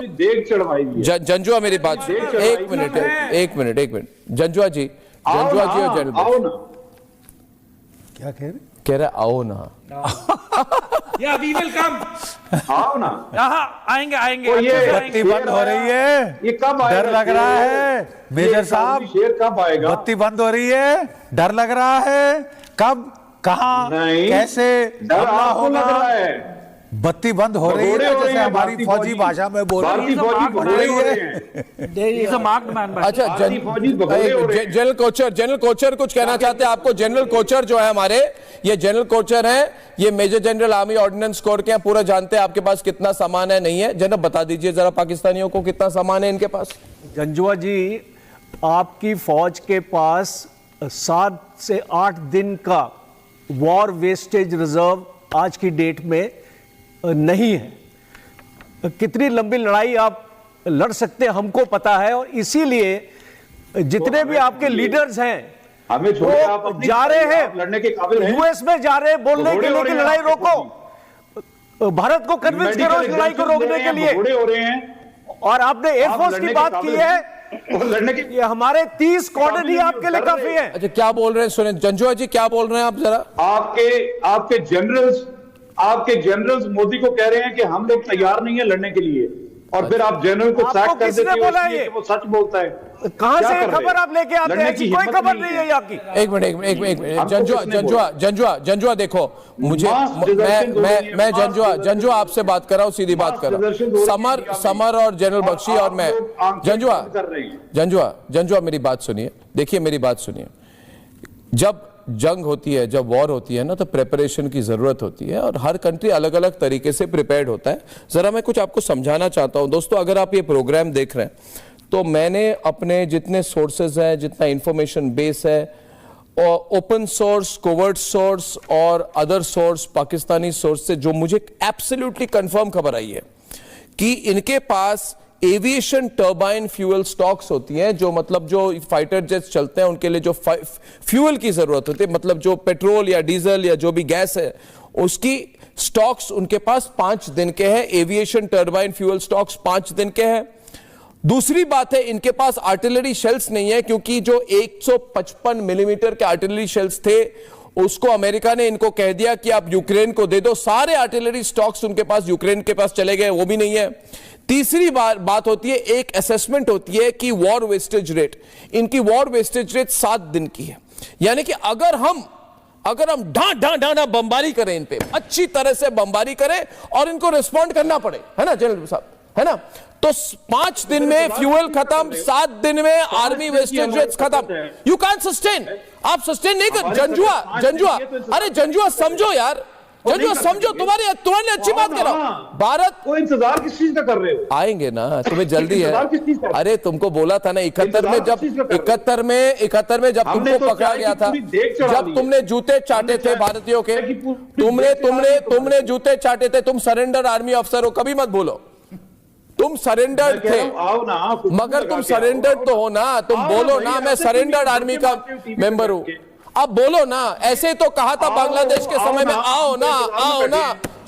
जंजुआ मेरी बात, एक मिनट, एक मिनट, एक मिनट, जंजुआ जी, जंजुआ जी और जनरल क्या कह रहे? कह रहे आओ ना। या वी विल कम, आओ ना। आएंगे आएंगे। ये बत्ती बंद हो रही है, ये कब आएगा? डर लग रहा है मेजर साहब, शेर कब आएगा? बत्ती बंद हो रही है, डर लग रहा है, कब, कहां, कैसे हमला होगा? बत्ती बंद हो रही है, जैसे हमारी फौजी भाषा में बोल रही है। अच्छा जनरल कोचर, जनरल कोचर कुछ कहना चाहते हैं आपको? जनरल कोचर जो है हमारे, ये जनरल कोचर हैं, ये major general army ordnance corps के हैं, पूरा जानते हैं आपके पास कितना सामान है नहीं है। जनरल बता दीजिए जरा पाकिस्तानियों को कितना सामान है इनके पास। जंजुआ जी, आपकी फौज के पास 7 से 8 दिन का वॉर वेस्टेज रिजर्व आज की डेट में नहीं है। कितनी लंबी लड़ाई आप लड़ सकते हैं हमको पता है, और इसीलिए जितने भी आपके लीडर्स हैं हमें वो जा रहे हैं लड़ने के काबिल हैं, यूएस में जा रहे हैं बोलने के लिए कि लड़ाई रोको, भारत को कन्विंस करो इस लड़ाई को रोकने के लिए। हो रहे हैं, और आपने एयरफोर्स की बात की है, लड़ने के लिए हमारे 30 स्क्वाड्रन ही आपके लिए काफी है। अच्छा क्या बोल रहे हैं सुने जंजुआ जी, क्या बोल रहे हैं आप जरा? आपके जनरल्स मोदी को कह रहे हैं कि हम लोग तैयार नहीं है लड़ने के लिए, और फिर आप जनरल को सैक कर देते हो कि वो सच बोलता है। कहां से खबर आप लेके आते हैं? कोई खबर नहीं है यहाँ की। एक मिनट, जंजुआ देखो, मुझे मैं जंजुआ आपसे बात कर रहा हूँ, सीधी बात कर रहा हूँ। समर और जनरल बख्शी और मैं, जंजुआ मेरी बात सुनिए, देखिए मेरी बात सुनिए। जब जंग होती है, जब वॉर होती है ना, तो प्रिपरेशन की जरूरत होती है, और हर कंट्री अलग अलग तरीके से प्रिपेयर्ड होता है। जरा मैं कुछ आपको समझाना चाहता हूं दोस्तों। अगर आप ये प्रोग्राम देख रहे हैं तो मैंने अपने जितने सोर्सेज हैं, जितना इंफॉर्मेशन बेस है, ओपन सोर्स, कोवर्ट सोर्स और अदर सोर्स, पाकिस्तानी सोर्स से जो मुझे एब्सोल्युटली कंफर्म खबर आई है कि इनके पास एविएशन टर्बाइन फ्यूल स्टॉक्स होती हैं, जो मतलब जो फाइटर जेट्स चलते हैं उनके लिए जो फ्यूल की जरूरत होती है, मतलब जो पेट्रोल या डीजल या जो भी गैस है उसकी स्टॉक्स उनके पास 5 दिन के हैं। एविएशन टर्बाइन फ्यूल स्टॉक्स 5 दिन के हैं। दूसरी बात है, इनके पास आर्टिलरी शेल्स नहीं है, क्योंकि जो 155 मिलीमीटर के आर्टिलरी शेल्स थे उसको अमेरिका ने इनको कह दिया कि आप यूक्रेन को दे दो। सारे आर्टिलरी स्टॉक्स उनके पास यूक्रेन के पास चले गए, वो भी नहीं है। तीसरी बात होती है, एक असेसमेंट होती है कि वॉर वेस्टेज रेट, इनकी वॉर वेस्टेज रेट 7 दिन की है। यानी कि अगर हम ढा बमबारी करें, इन पे अच्छी तरह से बमबारी करें और इनको रिस्पॉन्ड करना पड़े, है ना जनरल साहब, है ना, तो 5 दिन में फ्यूल खत्म, 7 दिन में आर्मी वेस्टेज रेट्स खत्म। यू कैन सस्टेन, आप सस्टेन नहीं कर। जंजुआ, अरे जंजुआ समझो यार, जंजुआ समझो, तुम्हारी अच्छी बात कर रहा हूं। भारत को इंतजार किस चीज का कर रहे हो? आएंगे ना, तुम्हें जल्दी है। अरे तुमको बोला था ना 71 में, जब 71 में जब तुमको पकड़ा गया था, जब तुमने जूते चाटे थे भारतीयों के, तुमने जूते चाटे थे, तुम सरेंडर आर्मी अफसर हो, कभी मत भूलो। तुम सरेंडर थे, मगर तुम सरेंडर तो हो ना, तुम बोलो ना मैं सरेंडर्ड आर्मी का मेंबर हूं। अब बोलो ना, ऐसे तो कहा था बांग्लादेश के समय में, आओ ना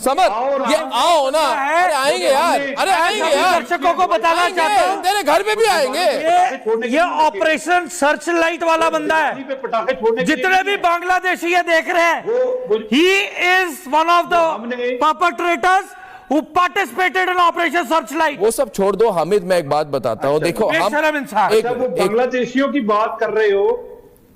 समझ, ये आओ ना, अरे आएंगे यार, अरे आएंगे यार, दर्शकों को बताना चाहता हूं तेरे घर पे भी आएंगे। ये ऑपरेशन सर्च लाइट वाला बंदा है, जितने भी बांग्लादेशी ये देख रहे हैं, he is one of the perpetrators who participated in Operation Searchlight। वो सब छोड़ दो हामिद, मैं एक बात बताता हूँ। देखो हम बांग्लादेशियों की बात कर रहे हो,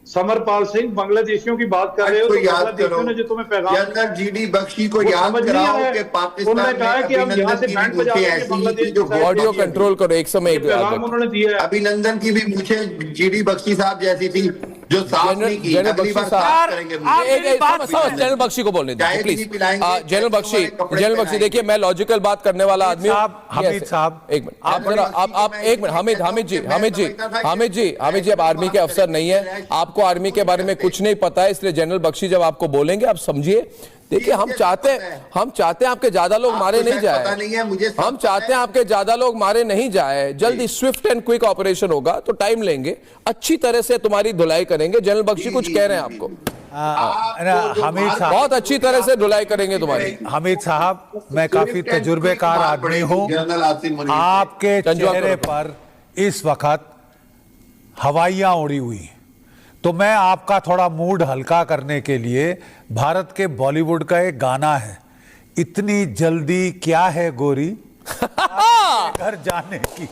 समरपाल सिंह, बांग्लादेशियों की बात कर रहे हो, तो बांग्लादेशियों ने जो तुम्हें पैगाम, जनरल जीडी बख्शी को याद कराओ कि पाकिस्तान उन्होंने कहा कि हम यहाँ से बैंड बजा के बांग्लादेश जो ऑडियो कंट्रोल करो, एक समय उन्होंने दिया। अभिनंदन की भी मुझे जीडी बख्शी साहब जैसी थी जो साफ नहीं की। अगली बार साफ करेंगे। जनरल बख्शी को बोलने दीजिए प्लीज। जनरल बख्शी देखिए, मैं लॉजिकल बात करने वाला आदमी हूं। हामिद साहब, एक मिनट, आप जरा आप एक मिनट, हामिद जी आप आर्मी के अफसर नहीं है, आपको आर्मी के बारे में कुछ नहीं पता है, इसलिए जनरल बख्शी जब आपको बोलेंगे आप समझिए। देखिए, हम चाहते हैं आपके ज्यादा लोग मारे नहीं जाए, हम चाहते हैं आपके ज्यादा लोग मारे नहीं जाए। जल्दी स्विफ्ट एंड क्विक ऑपरेशन होगा, तो टाइम लेंगे, अच्छी तरह से तुम्हारी धुलाई करेंगे। जनरल बख्शी कुछ कह रहे हैं आपको, हामिद साहब बहुत अच्छी तरह से धुलाई करेंगे तुम्हारी। हामिद साहब, मैं काफी तजुर्बेकार आदमी हूं, आपके चेहरे पर इस वक्त हवाइयां उड़ी हुई, तो मैं आपका थोड़ा मूड हल्का करने के लिए, भारत के बॉलीवुड का एक गाना है, इतनी जल्दी क्या है गोरी घर जाने की।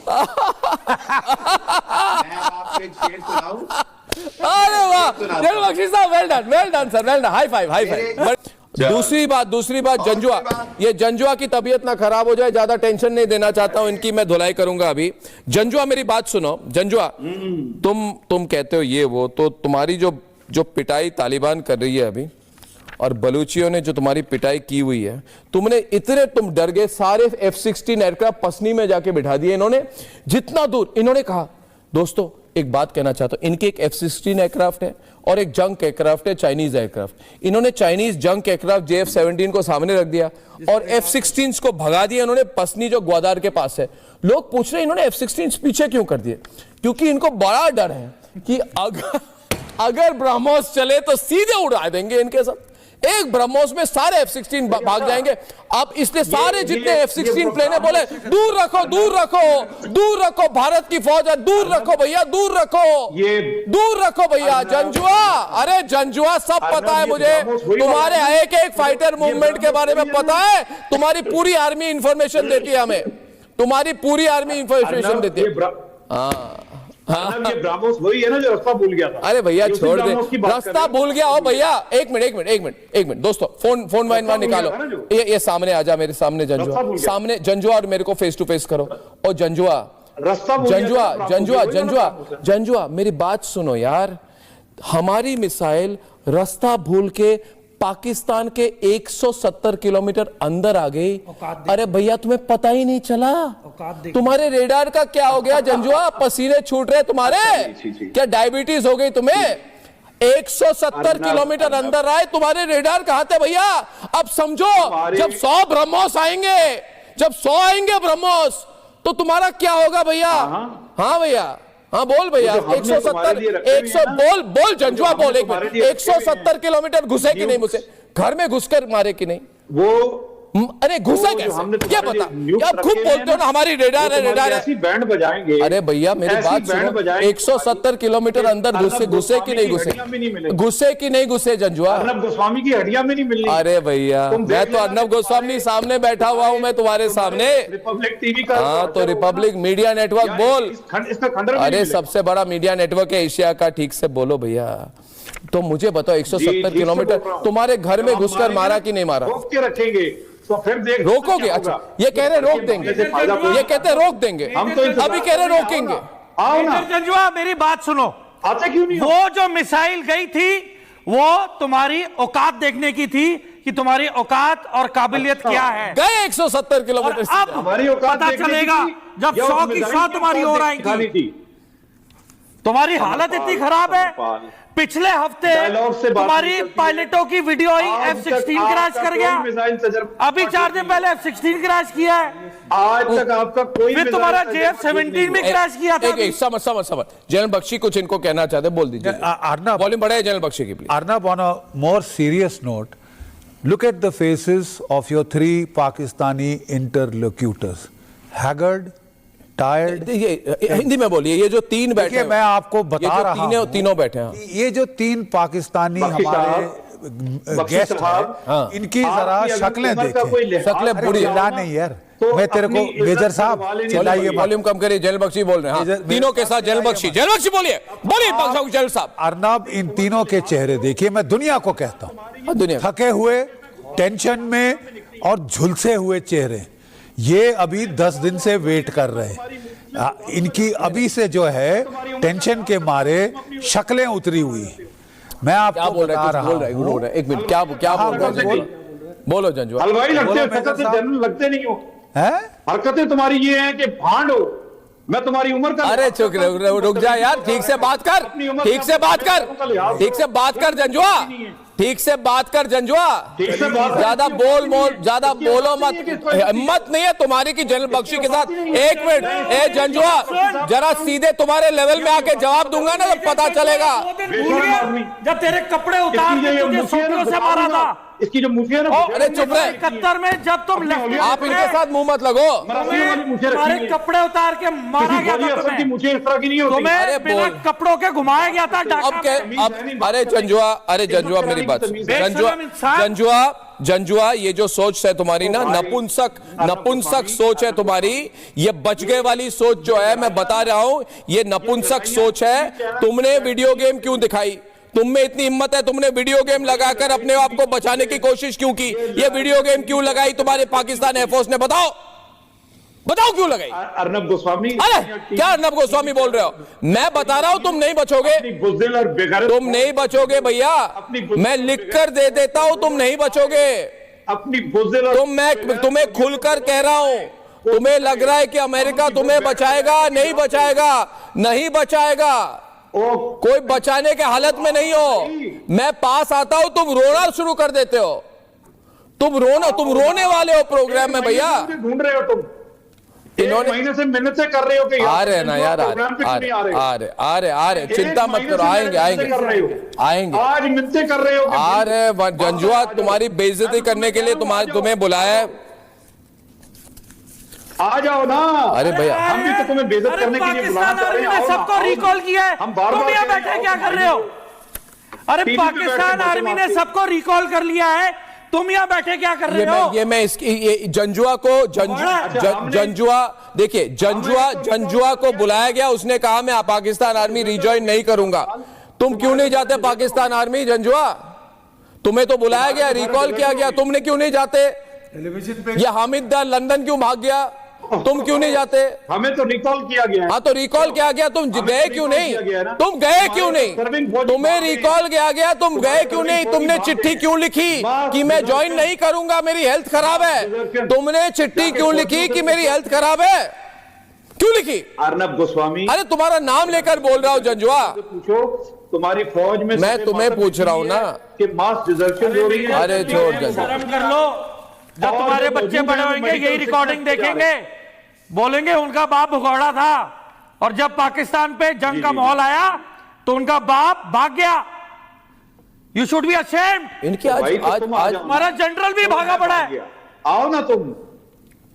अरे वाह जनरल बख्शी साहब, well done sir, well done, high five. दूसरी बात जंजुआ की तबीयत ना खराब हो जाए, ज्यादा टेंशन नहीं देना चाहता हूं, इनकी मैं धुलाई करूंगा अभी। जंजुआ मेरी बात सुनो, जंजुआ तुम कहते हो ये वो, तो तुम्हारी जो पिटाई तालिबान कर रही है अभी, और बलूचियों ने जो तुम्हारी पिटाई की हुई है, तुम डर गए, सारे F-16 एयरक्राफ्ट पसनी में जाके बिठा दिए इन्होंने। जितना दूर इन्होंने कहा, दोस्तों एक बात कहना चाहता हूं, इनके एक F-16 एयरक्राफ्ट है और एक जंग एयरक्राफ्ट है, चाइनीज एयरक्राफ्ट। इन्होंने चाइनीज जंग एयरक्राफ्ट JF-17 को सामने रख दिया और F-16 को भगा दिया इन्होंने, पसनी जो ग्वादार के पास है। लोग पूछ रहे हैं इन्होंने F-16 पीछे क्यों कर दिए, क्योंकि इनको बड़ा डर है कि अगर ब्रह्मोस चले तो सीधे उड़ा देंगे इनके साथ। एक ब्रह्मोस में सारे F-16 भाग जाएंगे। अब इसलिए सारे जितने F-16 प्लेन है बोले दूर रखो, भारत की फौज है, दूर रखो भैया, दूर रखो भैया। जंजुआ, अरे जंजुआ सब पता है मुझे, तुम्हारे एक फाइटर मूवमेंट के बारे में पता है, तुम्हारी पूरी आर्मी इंफॉर्मेशन देती है हमें, तुम्हारी पूरी आर्मी इंफॉर्मेशन देती है। ये ब्राह्मोस वही है ना जो रास्ता भूल गया था। अरे भैया छोड़ दे, रास्ता भूल गया हो भैया। एक मिनट दोस्तों, फोन वाइन निकालो, ये सामने आ जा, मेरे सामने जंजुआ और मेरे को फेस टू फेस करो। और जंजुआ मेरी बात सुनो यार, हमारी मिसाइल रास्ता भूल के पाकिस्तान के 170 किलोमीटर अंदर आ गई। अरे भैया तुम्हें पता ही नहीं चला? तुम्हारे रेडार का क्या हो गया जंजुआ? पसीने छूट रहे तुम्हारे? क्या डायबिटीज हो गई तुम्हें? 170 किलोमीटर अंदर आए, तुम्हारे रेडार कहां थे भैया? अब समझो, जब 100 ब्रह्मोस आएंगे, जब 100 आएंगे ब्रह्मोस, तो तुम्हारा क्या होगा भैया? हाँ भैया, हाँ बोल भैया। 170 100 बोल जंजुआ बोल। 170 किलोमीटर घुसे कि नहीं घुसे? घर में घुसकर मारे कि नहीं? वो अरे घुसा कैसे? क्या पता? आप खुद बोलते हो ना हमारी रेडार है, रेडार है। बैंड बजाएंगे। अरे भैया मेरी बात सुनो, 170 किलोमीटर अंदर घुसे कि नहीं घुसे? घुसे कि नहीं घुसे जंजुआ? अर्नब गोस्वामी की हड्डियां में नहीं मिलनी। अरे भैया मैं तो अर्नब गोस्वामी सामने बैठा हुआ हूँ, मैं तुम्हारे सामने। रिपब्लिक टीवी का। हाँ तो रिपब्लिक मीडिया नेटवर्क बोल। इसका खंडन। अरे सबसे बड़ा मीडिया नेटवर्क है एशिया का, ठीक से बोलो भैया। तो मुझे बताओ 170 किलोमीटर तुम्हारे घर में घुसकर मारा कि नहीं मारा? रोक के रखेंगे तो फिर देख रोकोगे? अच्छा ये कह रहे रोक देंगे, ये कहते रोक देंगे, हम तो अभी कह रहे रोकेंगे। आओ ना जंजुआ मेरी बात सुनो। आते क्यों नहीं? वो जो मिसाइल गई थी वो तुम्हारी औकात देखने की थी कि तुम्हारी औकात और काबिलियत क्या है। गए 170 किलोमीटर। अब हमारी औकात पता चलेगा जब 100 की 100 तुम्हारी ओर आएगी। तुम्हारी हालत इतनी खराब है, पिछले हफ्ते तुम्हारी पायलटों की वीडियो आई, F-16 क्रैश कर गया। अभी 4 दिन पहले F-16 क्रैश किया है। आज तक आपका कोई फिर तुम्हारा JF-17 भी क्रैश किया था। समझ जनरल बख्शी कुछ इनको कहना चाहते, बोल दीजिए। अर्नब, वॉल्यूम बढ़ाइए जनरल बख्शी की please. Arnab, on a more serious note, look at the faces of your 3 Pakistani interlocutors. Haggard, tired. Hindi में बोलिए। ये जो 3 बैठे हैं, मैं आपको बता रहा हूं, तीनों बैठे हैं। ये जो 3 पाकिस्तानी हमारे गेस्ट हैं, इनकी जरा शक्लें देखें। शक्लें बुरी नहीं यार, मैं तेरे को मेजर साहब चिल्लाइए, वॉल्यूम कम करिए। जनरल बख्शी बोल रहे हैं तीनों के साथ। जनरल बख्शी बोलिए जनरल साहब। अर्नब, इन तीनों के चेहरे देखिए, मैं दुनिया को कहता हूँ, दुनिया थके हुए, टेंशन में और झुलसे हुए चेहरे। ये अभी 10 दिन से वेट कर रहे हैं। इनकी अभी से जो है टेंशन के मारे शक्लें उतरी हुई। मैं आपको बता रहा हूं। एक मिनट, क्या बोल रहे हैं? बोलो जंजुआ। हलवाई लगते हैं, जनरल लगते नहीं हो। हरकतें तुम्हारी ये हैं कि भांड हो। मैं तुम्हारी उम्र का। अरे चुप रुक जा यार, ठीक से बात कर, ठीक से बात कर, ठीक से बात कर जंजुआ, ठीक से बात कर जंजुआ। ज्यादा बोलो मत, हिम्मत नहीं है तुम्हारी की जनरल बख्शी के साथ। एक मिनट, ए जंजुआ जरा सीधे तुम्हारे लेवल में आके जवाब दूंगा ना, तो पता चलेगा। जब तेरे कपड़े उतार के तुझे सोटियों से मारा था, इसकी जो मुझे ना, अरे चुप रहे। 71 में जब तुम आप इनके साथ मुंह मत लगो। तुम्हारे कपड़े उतार के मारा गया था तुम्हें। मुझे इस तरह की नहीं होती। तुम्हें बिना कपड़ों के घुमाया गया था। अब अरे जंजुआ मेरी बात, जंजुआ ये जो सोच है तुम्हारी ना, नपुंसक सोच है तुम्हारी। ये बच गए वाली सोच जो है, मैं बता रहा हूं, ये नपुंसक सोच है। तुमने वीडियो गेम क्यों दिखाई? तुम में इतनी हिम्मत है, तुमने वीडियो गेम लगाकर अपने आप को बचाने की कोशिश क्यों की? ये वीडियो गेम क्यों लगाई तुम्हारे पाकिस्तान एयरफोर्स ने? बताओ क्यों लगाई? अर्नब गोस्वामी। अरे क्या अर्नब गोस्वामी बोल रहे हो? मैं बता रहा हूं तुम नहीं बचोगे, तुम नहीं बचोगे भैया। मैं लिख कर दे देता हूं, तुम नहीं बचोगे। मैं तुम्हें खुलकर कह रहा हूं, तुम्हें लग रहा है कि अमेरिका तुम्हें बचाएगा, नहीं बचाएगा, नहीं बचाएगा। कोई बचाने के हालत में नहीं हो। मैं पास आता हूं, तुम रोना शुरू कर देते हो। तुम रोने वाले हो प्रोग्राम में भैया। ढूंढ रहे हो तुम, इन्होंने महीने से मेहनत से कर रहे हो कि आ रहे ना यार, आ रहे, चिंता मत करो, आएंगे। आज मिन्नतें कर रहे हो। आ रहे जंजुआ, तुम्हारी बेइज्जती करने के लिए तुम्हें बुलाया है। आ जाओ ना। अरे भैया, हम भी तो तुम्हें बेइज्जत करने के लिए बुलाना चाह रहे हैं। सबको रिकॉल किया है, तुम यहाँ बैठे क्या कर रहे हो? अरे पाकिस्तान आर्मी ने सबको रिकॉल कर लिया है, तुम यहाँ बैठे क्या कर रहे हो? ये मैं इसकी जंजुआ को देखिए, जंजुआ को बुलाया गया, उसने कहा मैं पाकिस्तान आर्मी रिजॉइन नहीं करूंगा। तुम क्यों नहीं जाते पाकिस्तान आर्मी? जंजुआ तुम्हें तो बुलाया गया, रिकॉल किया गया, तुमने क्यों नहीं जाते? ये हामिद दार लंदन क्यों भाग गया? तुम क्यों नहीं जाते? हमें तो रिकॉल किया गया है। हाँ तो रिकॉल किया गया, तुम गए क्यों नहीं? तुम गए क्यों नहीं? तुम्हें रिकॉल किया गया, तुम गए क्यों नहीं? तुमने चिट्ठी क्यों लिखी कि मैं ज्वाइन नहीं करूंगा, मेरी हेल्थ खराब है? तुमने चिट्ठी क्यों लिखी कि मेरी हेल्थ खराब है? क्यों लिखी? अर्नब गोस्वामी, अरे तुम्हारा नाम लेकर बोल रहा हूं जंजुआ। पूछो तुम्हारी फौज में। मैं तुम्हें पूछ रहा हूं ना कि मास डिजर्शन हो रही है। अरे छोड़ जंजुआ, शर्म कर लो। जब तुम्हारे बच्चे बड़े होंगे यही रिकॉर्डिंग देखेंगे, बोलेंगे उनका बाप भगौड़ा था और जब पाकिस्तान पे जंग का माहौल आया तो उनका बाप भाग गया। You should be ashamed. इनकी आज हमारा जनरल भी भागा पड़ा है। आओ ना तुम,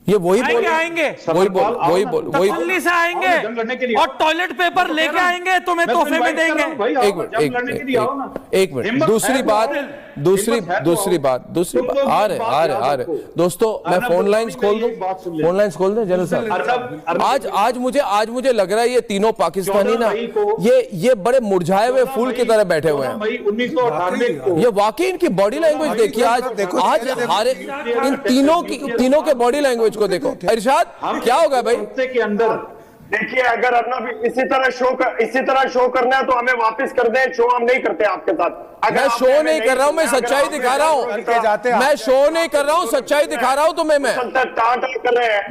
ये वही बोल आएंगे दिल्ली से आएंगे और टॉयलेट पेपर लेके आएंगे, तुम्हें तोहफे में देंगे। एक मिनट, दूसरी बात आ रहे दोस्तों, मैं फोन लाइंस खोल दूं जनरल साहब। आज मुझे लग रहा है ये तीनों पाकिस्तानी ना ये बड़े मुरझाए हुए फूल की तरह बैठे हुए हैं। 1998 ये वाकई इनकी बॉडी लैंग्वेज देखिए, आज हमारे इन तीनों के बॉडी लैंग्वेज को देखो। इरशाद क्या होगा भाई के अंदर? देखिए, अगर अपना इसी तरह शो करना है तो हमें वापस कर दें। शो हम नहीं करते आपके साथ। मैं शो नहीं कर रहा हूं, मैं सच्चाई दिखा रहा हूं। मैं शो नहीं कर रहा हूं, सच्चाई दिखा रहा हूं तुम्हें।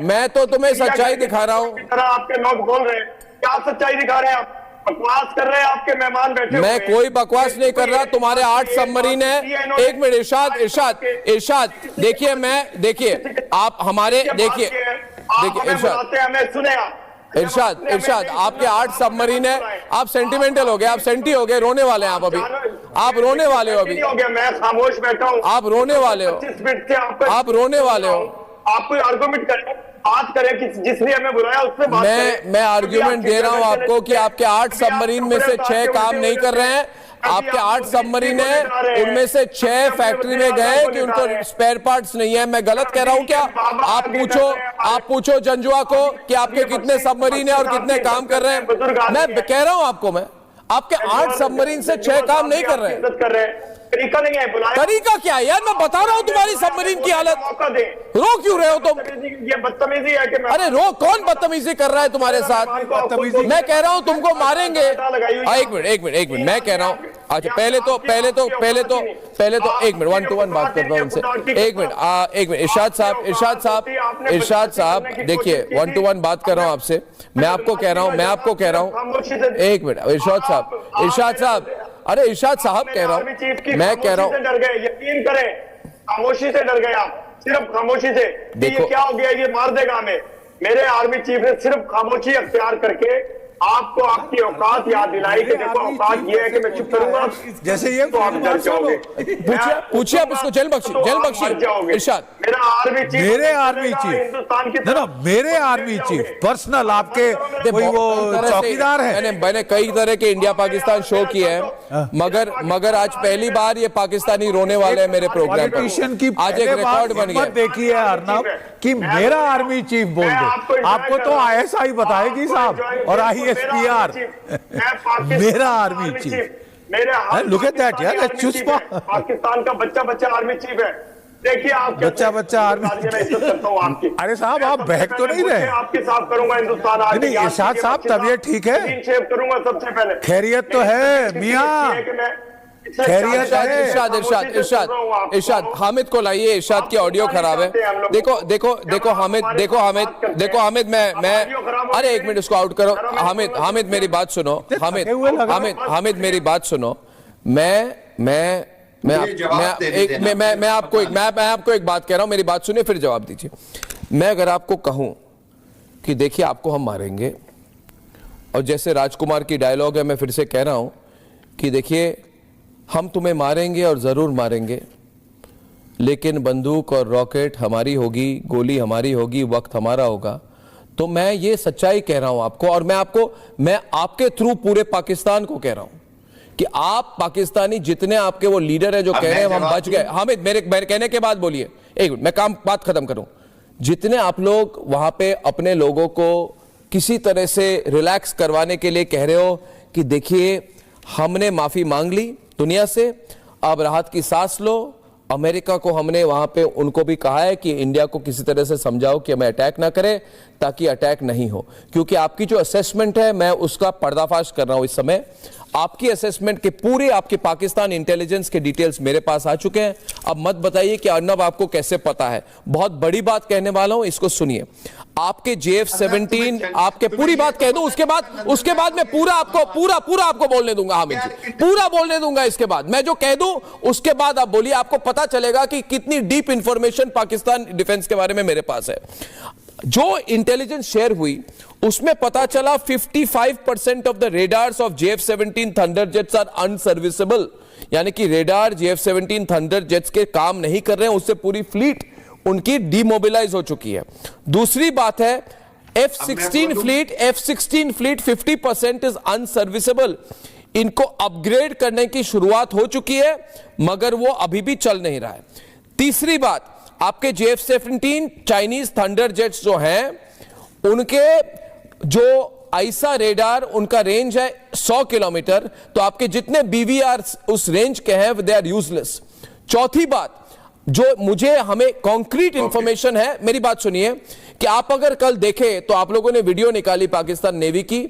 मैं तो तुम्हें सच्चाई दिखा रहा हूं। आपके लोग बोल रहे हैं, क्या सच्चाई दिखा रहे हैं आप? बकवास कर रहे हैं, आपके मेहमान बैठे। मैं कोई बकवास नहीं कर रहा। तुम्हारे 8 सबमरीन है। एक मिनट इरशाद देखिए आप हमारे देखिए इरशाद आपके 8 सबमरीन है। आप सेंटिमेंटल हो गए, आप सेंटी हो गए, रोने वाले हैं आप अभी। आप रोने वाले हो अभी। मैं खामोश बैठा हूँ। आप रोने वाले हो। आप रोने वाले हो। आप कोई आर्गुमेंट करें, बात करें कि जिसने हमें बुलाया उससे बात करें। मैं आर्ग्यूमेंट दे रहा हूं आपको कि आपके 8 सबमरीन में से 6 काम नहीं कर रहे हैं। आपके 8 सबमरीन है, उनमें से 6 फैक्ट्री में गए कि उनको स्पेयर पार्ट्स नहीं है। मैं गलत कह रहा हूं क्या? आप पूछो जंजुआ को कि आपके कितने सबमरीन है और कितने काम कर रहे हैं। मैं कह रहा हूं आपको, मैं आपके 8 सबमरीन से 6 काम नहीं कर रहे हैं। तरीका नहीं है बुलाया। तरीका क्या है यार? मैं बता रहा हूं तुम्हारी सबमरीन की हालत। रो क्यों रहे हो तुम? ये बदतमीजी है कि अरे रो, कौन बदतमीजी कर रहा है तुम्हारे साथ? मैं कह रहा हूं तुमको मारेंगे। एक मिनट मैं कह रहा हूं। अच्छा पहले तो 1 मिनट 1 to 1 बात करता हूं इनसे। एक मिनट इरशाद साहब देखिए 1 to 1 बात कर रहा हूं आपसे। मैं आपको कह रहा हूं। एक मिनट इरशाद साहब अरे इरशाद साहब कह रहा हूं, मैं कह रहा हूं। डर गए, यकीन करें, खामोशी से डर गए आप, सिर्फ खामोशी से। देखो ये क्या हो गया, ये मार देगा हमें। मेरे आर्मी चीफ ने सिर्फ खामोशी अख्तियार करके आपको आपकी औकात याद दिलाई कि देखो औकात ये है कि मैं चुप करूंगा। जैसे ये तो आप डर जाओगे। पूछिए आप उसको जेल बख्शी इरशाद। मेरे आर्मी चीफ हिंदुस्तान की मेरे आर्मी चीफ पर्सनल आपके कोई वो चौकीदार है। मैंने कई तरह के इंडिया पाकिस्तान शो किए हैं, मगर आज पहली बार ये पाकिस्तानी रोने वाले हैं मेरे प्रोग्राम पर। आज एक रिकॉर्ड बन गया। देखिए अर्नब कि मेरा आर्मी चीफ बोल दे, आपको तो ISI बताएगी साहब और ISPR। मेरा army chief, look at that यार, चुस्पा पाकिस्तान का बच्चा आर्मी चीफ है। देखिए आप बच्चा आर्मी। अरे साहब आप बहक तो नहीं रहे? आपके साथ करूंगा हिंदुस्तान आर्मी। नहीं इरशाद साहब तबीयत ठीक है? करूंगा सबसे पहले। खैरियत तो है मियां? खैरियत है? इरशाद हामिद को लाइए। इरशाद की ऑडियो खराब है। देखो हामिद मैं अरे 1 मिनट उसको आउट करो। हामिद मेरी बात सुनो। हामिद मेरी बात सुनो। मैं आपको एक बात कह रहा हूं, मेरी बात सुनिए फिर जवाब दीजिए। मैं अगर आपको कहूं कि देखिए आपको हम मारेंगे, और जैसे राजकुमार की डायलॉग है, मैं फिर से कह रहा हूं कि देखिए हम तुम्हें मारेंगे और जरूर मारेंगे, लेकिन बंदूक और रॉकेट हमारी होगी, गोली हमारी होगी, वक्त हमारा होगा। तो मैं ये सच्चाई कह रहा हूं आपको, और मैं आपके थ्रू पूरे पाकिस्तान को कह रहा हूं कि आप पाकिस्तानी जितने आपके वो लीडर है जो कह रहे हैं हम बच गए। हामिद मेरे कहने के बाद बोलिए। एक मिनट मैं बात खत्म करूं। जितने आप लोग वहां पे अपने लोगों को किसी तरह से रिलैक्स करवाने के लिए कह रहे हो कि देखिए हमने माफी मांग ली दुनिया से, अब राहत की सांस लो, अमेरिका को हमने वहां पे उनको भी कहा है कि इंडिया को किसी तरह से समझाओ कि हमें अटैक ना करे, ताकि अटैक नहीं हो। क्योंकि आपकी जो असेसमेंट है, मैं उसका पर्दाफाश कर रहा हूं इस समय। आपकी असेसमेंट के पूरे आपके पाकिस्तान इंटेलिजेंस के डिटेल्स मेरे पास आ चुके हैं। अब मत बताइए कि अर्नब आपको कैसे पता है। बहुत बड़ी बात कहने वाला हूं, इसको सुनिए। आपके JF-17, आपके पूरी बात कह दूं, उसके बाद मैं पूरा आपको बोलने दूंगा हामिद जी, पूरा बोलने दूंगा। इसके बाद मैं जो कह दूं उसके बाद आप बोलिए, आपको पता चलेगा कि कितनी डीप इंफॉर्मेशन पाकिस्तान डिफेंस के बारे में मेरे पास है। जो इंटेलिजेंस शेयर हुई उसमें पता चला 55% of the radars of JF-17 thunder jets are unserviceable, यानी कि रेडार JF-17 थंडर जेट्स के काम नहीं कर रहे हैं, उससे पूरी फ्लीट उनकी डीमोबिलाइज हो चुकी है। दूसरी बात है F-16 फ्लीट 50% इज अनसर्विसेबल। इनको अपग्रेड करने की शुरुआत हो चुकी है, मगर वो अभी भी चल नहीं रहा है। तीसरी बात, आपके JF-17 चाइनीज थंडर जेट्स जो हैं, उनके जो आईसा रेडार, उनका रेंज है 100 किलोमीटर, तो आपके जितने BVR उस रेंज के हैं दे आर यूजलेस। चौथी बात, जो हमें कॉन्क्रीट इंफॉर्मेशन है, मेरी बात सुनिए, कि आप अगर कल देखें तो आप लोगों ने वीडियो निकाली पाकिस्तान नेवी की,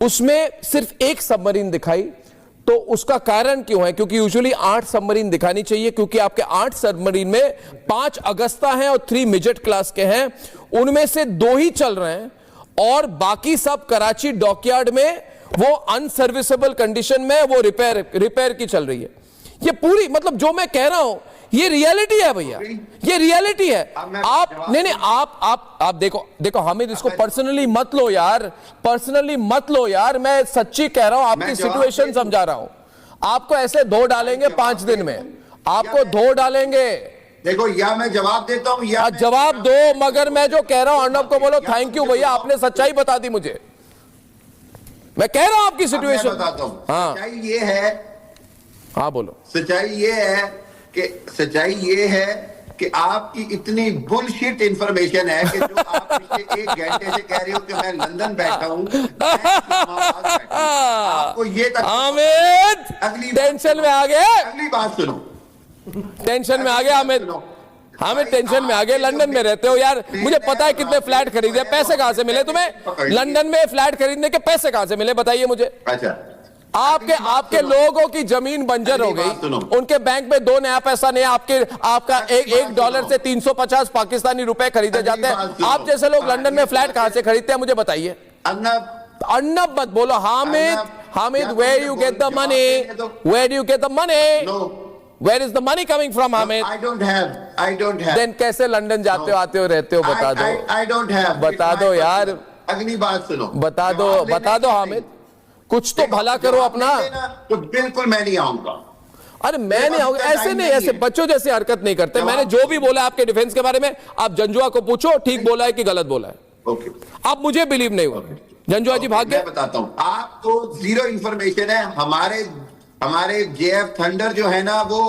उसमें सिर्फ एक सबमरीन दिखाई। तो उसका कारण क्यों है? क्योंकि यूजुअली 8 सबमरीन दिखानी चाहिए, क्योंकि आपके 8 सबमरीन में 5 अगस्ता हैं और 3 मिजेट क्लास के हैं, उनमें से 2 ही चल रहे हैं और बाकी सब कराची डॉकयार्ड में वो अनसर्विसेबल कंडीशन में, वो रिपेयर की चल रही है। ये पूरी, मतलब जो मैं कह रहा हूं ये रियलिटी है भैया, ये रियलिटी है। आप देखो हामिद, इसको पर्सनली मत लो यार, पर्सनली मत लो यार, मैं सच्ची कह रहा हूं, आपकी सिचुएशन समझा रहा हूं। आपको ऐसे धो डालेंगे 5 दिन में, आपको धो डालेंगे। देखो, या मैं जवाब देता हूं या जवाब दो, मगर मैं जो कह रहा हूं अर्नब को बोलो थैंक यू भैया, आपने सच्चाई बता दी मुझे। मैं कह रहा हूं आपकी सिचुएशन बताता हूं। हाँ, सच्चाई ये है, हाँ बोलो। सच्चाई ये है कि आपकी इतनी बुलशिट इंफॉर्मेशन है कि जो आप पिछले 1 घंटे से कह रहे हो कि मैं लंदन बैठा हूं, आपको ये तक हामिद टेंशन में आ गए। अगली बात सुनो, टेंशन में आ गया हामिद टेंशन में आ गए। लंदन में रहते हो यार, मुझे पता है कितने फ्लैट खरीदे, पैसे कहां से मिले तुम्हें? लंदन में फ्लैट खरीदने के पैसे कहां से मिले बताइए मुझे। अच्छा, आपके लोगों की जमीन बंजर हो गई, उनके बैंक में 2 नया पैसा नहीं, आपका $1 से 350 पाकिस्तानी रुपए खरीदे जाते हैं। आप जैसे लोग लंदन में फ्लैट कहां से खरीदते हैं मुझे बताइए। अर्नब मत बोलो Hamid, where you get the money? Where do you get the money? Where is the money coming from, Hamid? I don't have. Then कैसे लंदन जाते हो, आते हो, रहते हो? बता दो। I don't have. बता दो यार। अगली बात सुनो। बता दो हामिद, कुछ तो भला करो अपना। तो बिल्कुल मैं नहीं आऊंगा। अरे मैं नहीं आऊंगा, ऐसे नहीं, ऐसे बच्चों जैसे हरकत नहीं करते। मैंने जो भी बोला आपके डिफेंस के बारे में, आप जंजुआ को पूछो ठीक बोला है कि गलत बोला है। ओके, अब मुझे बिलीव नहीं हुआ। जंजुआ जी भाग गए। मैं बताता हूं आपको, जीरो इंफॉर्मेशन है। हमारे JF थंडर जो है ना, वो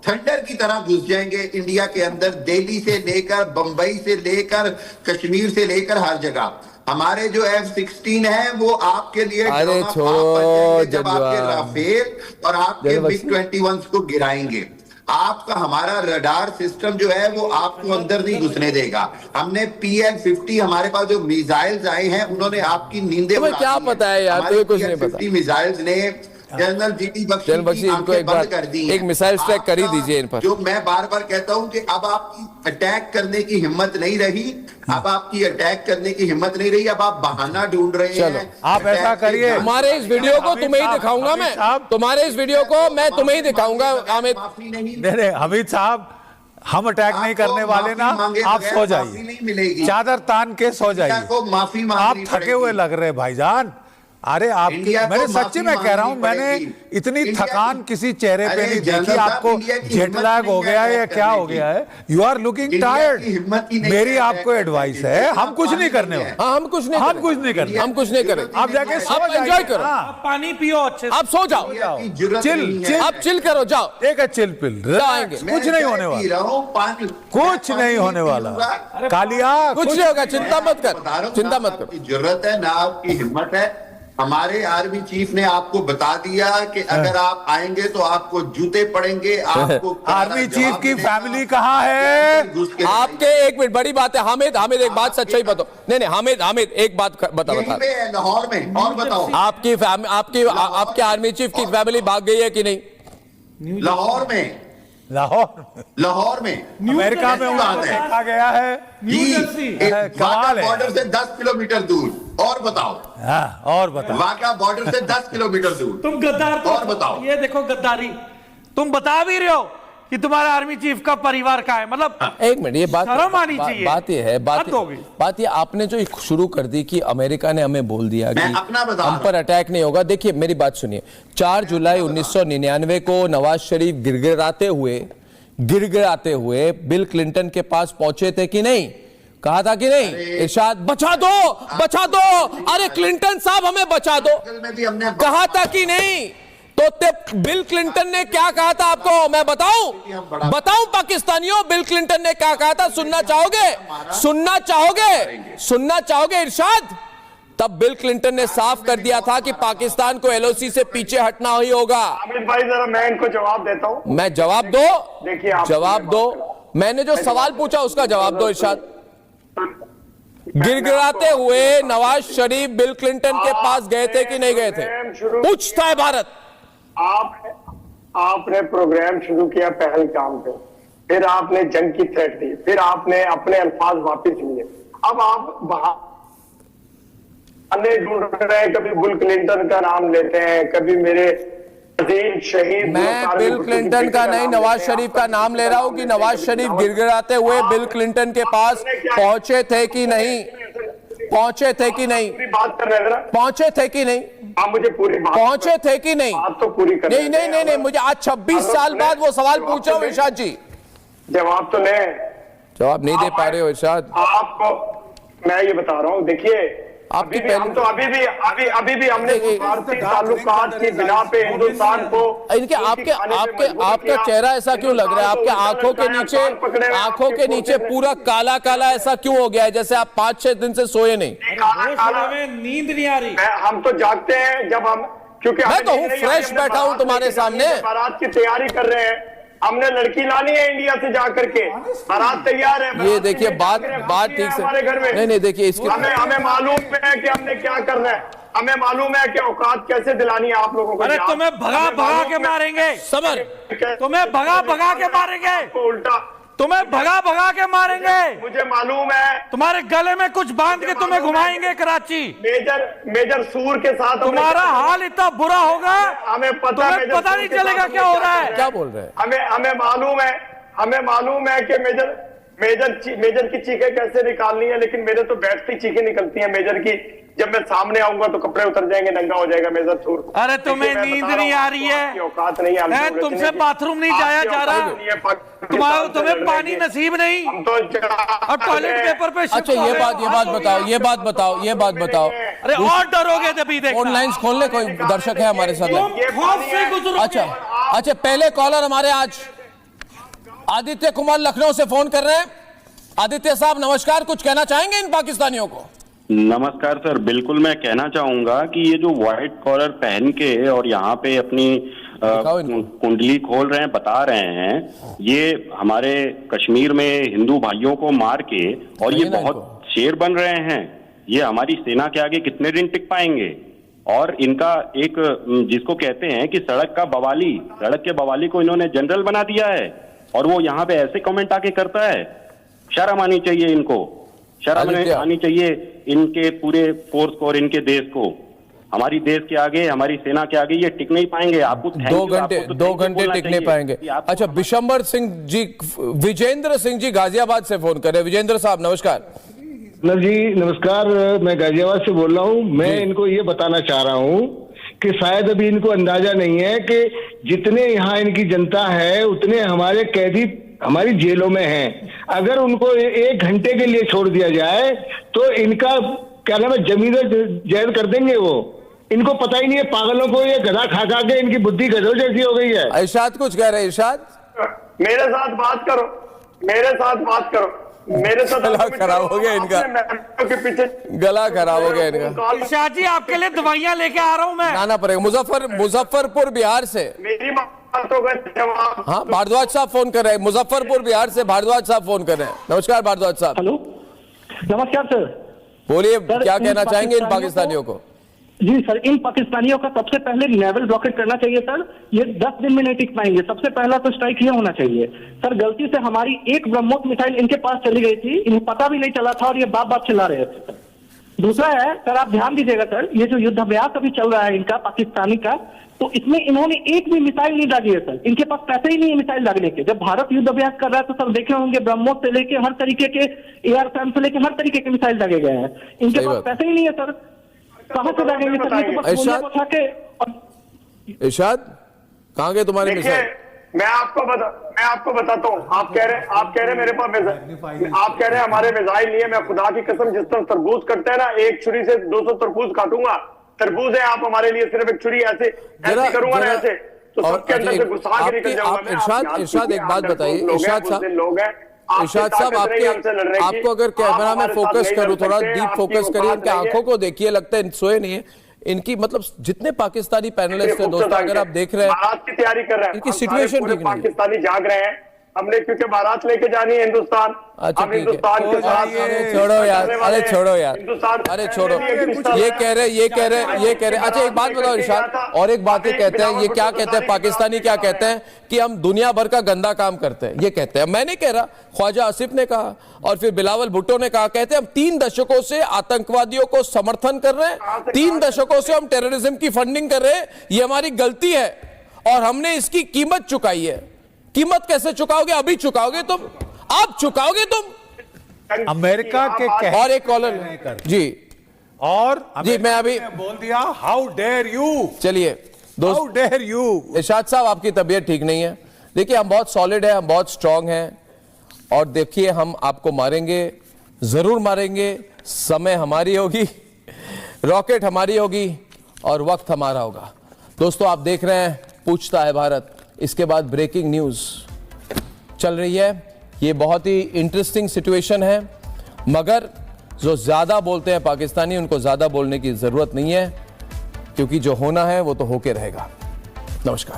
थंडर की तरह घुस जाएंगे इंडिया के अंदर, दिल्ली से लेकर, बंबई से लेकर, कश्मीर से लेकर, हर जगह। हमारे जो F-16 है वो आपके लिए अरे छोड़ो, जब आपके राफेल और आपके MiG-21 को गिराएंगे। आपका हमारा रडार सिस्टम जो है वो आपको अंदर नहीं घुसने देगा। हमने PL-50, हमारे पास जो मिसाइल्स आए हैं, उन्होंने आपकी नींदें उड़ा दी। क्या पता है यार, तुम्हें कुछ नहीं पता। मिसाइल्स ने जनरल जीटी बख्शी इनको एक मिसाइल स्ट्राइक कर ही दीजिए इन पर। जो मैं बार बार कहता हूं कि अब आपकी अटैक करने की हिम्मत नहीं रही, अब आपकी अटैक करने की हिम्मत नहीं रही, अब आप बहाना ढूंढ रहे हैं। आप ऐसा करिए, तुम्हारे इस वीडियो को तुम्हें ही दिखाऊंगा मैं, तुम्हारे इस वीडियो को मैं तुम्हें ही दिखाऊंगा हामिद। नहीं हमीद साहब, हम अटैक नहीं करने वाले ना, आप सो जाइए, चादर तान के सो जाइए। माफी आप थके हुए लग रहे भाईजान। अरे आप, मैंने सच्ची में कह रहा हूं, मैंने इतनी थकान किसी चेहरे पे नहीं देखी। आपको जेट लैग हो गया है या क्या हो गया है? You are looking tired. मेरी आपको एडवाइस है, हम कुछ नहीं करने वाले। हम कुछ नहीं करें। आप जाके एंजॉय करो, पानी पियो अच्छे से, आप सो जाओ, आप चिल करो, जाओ। एक है चिल पिल, कुछ नहीं होने वाला, कुछ नहीं होने वाला। कालिया कुछ नहीं होगा, चिंता मत कर। जरूरत है ना, आपकी हिम्मत है। हमारे आर्मी चीफ ने आपको बता दिया कि अगर आप आएंगे तो आपको जूते पड़ेंगे, आपको आर्मी चीफ की फैमिली कहाँ है? आपके एक मिनट, बड़ी बात है हामिद, एक बात सच्चाई बताओ। नहीं हामिद एक बात बताओ, लाहौर में। और बताओ, आपके आर्मी चीफ की फैमिली भाग गई है कि नहीं? लाहौर में अमेरिका में उनको देखा गया है, कमाल है। बॉर्डर से 10 किलोमीटर दूर। और बताओ, और बताओ, वाघा बॉर्डर से 10 किलोमीटर दूर। तुम गद्दार तो, और बताओ, ये देखो गद्दारी, तुम बता भी रहे हो कि तुम्हारा आर्मी चीफ का परिवार का है, मतलब एक मिनट, ये बात शर्म आनी चाहिए। बात ये है, बात ये आपने जो शुरू कर दी कि अमेरिका ने हमें बोल दिया कि हम पर अटैक नहीं होगा। देखिए मेरी बात सुनिए, 4 जुलाई 1999 को नवाज शरीफ गिड़गिड़ाते हुए बिल क्लिंटन के पास पहुंचे थे कि नहीं? कहा था कि नहीं इरशाद, बचा दो, अरे क्लिंटन साहब हमें बचा दो, कहा था कि नहीं? तो बिल क्लिंटन ने क्या कहा था आपको मैं बताऊं पाकिस्तानियों, बिल क्लिंटन ने क्या कहा था? सुनना चाहोगे इरशाद? तब बिल क्लिंटन ने साफ कर दिया था कि पाकिस्तान को एलओसी से पीछे हटना ही होगा। हामिद भाई जरा मैं इनको जवाब देता हूं। मैं जवाब दो, मैंने जो सवाल पूछा उसका जवाब दो इरशाद। गिड़गिड़ाते हुए नवाज शरीफ बिल क्लिंटन के पास गए थे कि नहीं गए थे? पूछता है भारत। आपने प्रोग्राम शुरू किया पहलगाम पे, फिर आपने जंग की थ्रेट दी, फिर आपने अपने अल्फाज वापस लिए। अब आप बहाने ढूंढ रहे हैं, कभी बिल क्लिंटन का नाम लेते हैं, कभी मेरे शहीद। मैं बिल क्लिंटन का नहीं, नवाज शरीफ का नाम ले रहा हूं कि नवाज शरीफ गिड़गिड़ाते हुए बिल क्लिंटन के पास पहुंचे थे कि नहीं? पहुंचे थे कि नहीं? बात कर रहे हैं, पहुंचे थे कि नहीं? आप मुझे पूरी बात पहुंचे थे कि नहीं? बात तो पूरी कर। नहीं, मुझे आज 26 साल बाद वो सवाल पूछ रहा हूं इरशाद जी। जवाब तो ले, जवाब नहीं दे पा रहे हो इरशाद। आपको मैं ये बता रहा हूं, देखिए आपकी हम तो अभी भी हमने भारतीय ताल्लुकात की बिना पे हिंदुस्तान को आपका चेहरा ऐसा क्यों लग रहा है? आपके आंखों के नीचे पूरा काला काला ऐसा क्यों हो गया है, जैसे आप 5-6 दिन से सोए नहीं? नींद नहीं आ रही। हम तो जागते हैं जब हम, क्योंकि मैं तो हूँ फ्रेश बैठा हूँ तुम्हारे सामने। बारात की तैयारी कर रहे हैं, हमने लड़की लानी है इंडिया से जाकर के, बारात तैयार है। ये देखिए बात ठीक से हमारे घर में नहीं देखिए इसके हमें मालूम है कि हमने क्या करना है, हमें मालूम है कि औकात कैसे दिलानी है आप लोगों को। अरे तुम्हें भगा के मारेंगे, तुम्हें भगा के मारेंगे, उल्टा तुम्हें भगा के मारेंगे। मुझे मालूम है, तुम्हारे गले में कुछ बांध के तुम्हें घुमाएंगे कराची। मेजर सूर के साथ तुम्हारा हाल इतना बुरा होगा, हमें तुम्हें पता नहीं चलेगा क्या हो रहा है। क्या बोल रहे हैं? हमें मालूम है कि मेजर की चीखें कैसे निकालनी है, लेकिन मेरे तो बैठती चीखें निकलती हैं मेजर की। जब मैं सामने आऊंगा तो कपड़े उतर जाएंगे, नंगा हो जाएगा मेजर सूर। अरे तुम्हें नींद नहीं आ रही है, औकात नहीं आ रही, तुमसे बाथरूम नहीं जाया जा रहा, तुम्हें पानी नसीब नहीं, और टॉयलेट पेपर पे। अच्छा ये बात बताओ। अरे और डरोगे तभी देखना। ऑनलाइन खोल ले, कोई दर्शक है हमारे साथ। अच्छा पहले कॉलर हमारे आज आदित्य कुमार लखनऊ से फोन कर रहे हैं। आदित्य साहब नमस्कार, कुछ कहना चाहेंगे इन पाकिस्तानियों को? नमस्कार सर, बिल्कुल मैं कहना चाहूंगा कि ये जो व्हाइट कॉलर पहन के और यहाँ पे अपनी कुंडली खोल रहे हैं, बता रहे हैं, ये हमारे कश्मीर में हिंदू भाइयों को मार के और ये बहुत शेर बन रहे हैं। ये हमारी सेना के आगे कितने दिन टिक पाएंगे? और इनका एक जिसको कहते हैं कि सड़क के बवाली को इन्होंने जनरल बना दिया है, और वो यहाँ पे ऐसे कमेंट आके करता है। शर्म आनी चाहिए इनको, शर्म आनी चाहिए इनके पूरे फोर्स को और इनके देश को। हमारी देश के आगे, हमारी सेना के आगे ये टिक नहीं पाएंगे। आपको 2 घंटे टिक नहीं पाएंगे। अच्छा विशंबर सिंह जी, विजेंद्र सिंह जी गाजियाबाद से फोन कर रहे हैं। विजेंद्र साहब नमस्कार। जी नमस्कार, मैं गाजियाबाद से बोल रहा हूँ। मैं इनको ये बताना चाह रहा हूँ कि शायद अभी इनको अंदाजा नहीं है कि जितने यहाँ इनकी जनता है उतने हमारे कैदी हमारी जेलों में हैं। अगर उनको 1 घंटे के लिए छोड़ दिया जाए तो इनका क्या नाम है, जमीन जैद कर देंगे वो। इनको पता ही नहीं है, पागलों को ये गधा खा के इनकी बुद्धि गधों जैसी हो गई है। इरशाद कुछ कह रहे हैं? इरशाद मेरे साथ बात करो। मेरे साथ गला खराब हो गया इनका, के पीछे गला खराब हो गया इनका। शाह जी आपके लिए दवाइयां लेके आ रहा हूं मैं। आना पड़ेगा। मुजफ्फरपुर बिहार से मेरी बातों का जवाब। हाँ, भारद्वाज साहब फोन कर रहे हैं, मुजफ्फरपुर बिहार से भारद्वाज साहब फोन कर रहे हैं। नमस्कार भारद्वाज साहब। हेलो, नमस्कार सर। बोलिए, क्या कहना चाहेंगे इन पाकिस्तानियों को? जी सर, इन पाकिस्तानियों का सबसे पहले नेवल ब्लॉकेट करना चाहिए सर। ये 10 दिन में नहीं टिक पाएंगे। सबसे पहला तो स्ट्राइक ये होना चाहिए सर। गलती से हमारी एक ब्रह्मोस मिसाइल इनके पास चली गई थी, इन्हें पता भी नहीं चला था और ये बाप बाप चिल्ला रहे थे। दूसरा है सर, आप ध्यान दीजिएगा सर, ये जो युद्धाभ्यास अभी चल रहा है इनका पाकिस्तानी का, तो इसमें इन्होंने एक भी मिसाइल नहीं दागी है सर। इनके पास पैसे ही नहीं है मिसाइल दागने के। जब भारत युद्धाभ्यास कर रहा है तो सर देखे होंगे ब्रह्मोस से लेके हर तरीके के एआरएम से लेके हर तरीके के मिसाइल दागे गए हैं। इनके पास पैसे ही नहीं है सर, कहां से दागेंगे सर? इरशाद, कहां गए तुम्हारे मिसाइल? मैं आपको बताता हूँ। आप कह रहे मेरे पास आप कह रहे हैं हमारे मिसाइल नहीं है। मैं खुदा की कसम, जिस तरह तरबूज कटते हैं ना, एक छुरी से 200 तरबूज काटूंगा। तरबूज है आप हमारे लिए, सिर्फ एक छुरी ऐसे करूंगा ना, ऐसे तो सबके अंदर से घुसा के निकल जाऊंगा। इरशाद एक बात बताइए, इरशाद साहब, आपको अगर कैमरा में फोकस करूं, थोड़ा डीप फोकस करिए, इनकी आंखों को देखिए, लगता है सोए नहीं है। इनकी मतलब जितने पाकिस्तानी पैनलिस्ट हैं दोस्तों, अगर आप देख रहे हैं, बारात की तैयारी कर रहे हैं, इनकी सिचुएशन ठीक नहीं है। पाकिस्तानी जाग रहे हैं, हमने क्योंकि बारात लेके जानी है हिंदुस्तान। अच्छा, हम हिंदुस्तान के साथ, छोड़ो यार, अरे छोड़ो यार, अरे छोड़ो। ये कह रहे अच्छा एक बात बताओ इरशाद, और एक बात ये कहते हैं, ये क्या कहते हैं पाकिस्तानी, क्या कहते हैं कि हम दुनिया भर का गंदा काम करते हैं, ये कहते हैं। मैं नहीं कह रहा, ख्वाजा आसिफ ने कहा और फिर बिलावल भुट्टो ने कहा, कहते हैं हम 3 दशकों से आतंकवादियों को समर्थन कर रहे हैं, 3 दशकों से हम टेररिज्म की फंडिंग कर रहे हैं, ये हमारी गलती है और हमने इसकी कीमत चुकाई है। कीमत कैसे चुकाओगे? अभी चुकाओगे तुम, आप चुकाओगे तुम। अमेरिका के और एक कॉलर जी, और जी मैं अभी बोल दिया, हाउ डेयर यू। चलिए दोस्त, हाउ डेयर यू। इरशाद साहब, आपकी तबीयत ठीक नहीं है। देखिए, हम बहुत सॉलिड है, हम बहुत स्ट्रांग हैं, और देखिए हम आपको मारेंगे, जरूर मारेंगे। समय हमारी होगी, रॉकेट हमारी होगी और वक्त हमारा होगा। दोस्तों, आप देख रहे हैं पूछता है भारत। इसके बाद ब्रेकिंग न्यूज चल रही है। ये बहुत ही इंटरेस्टिंग सिचुएशन है, मगर जो ज्यादा बोलते हैं पाकिस्तानी, उनको ज्यादा बोलने की जरूरत नहीं है, क्योंकि जो होना है वो तो होके रहेगा। नमस्कार।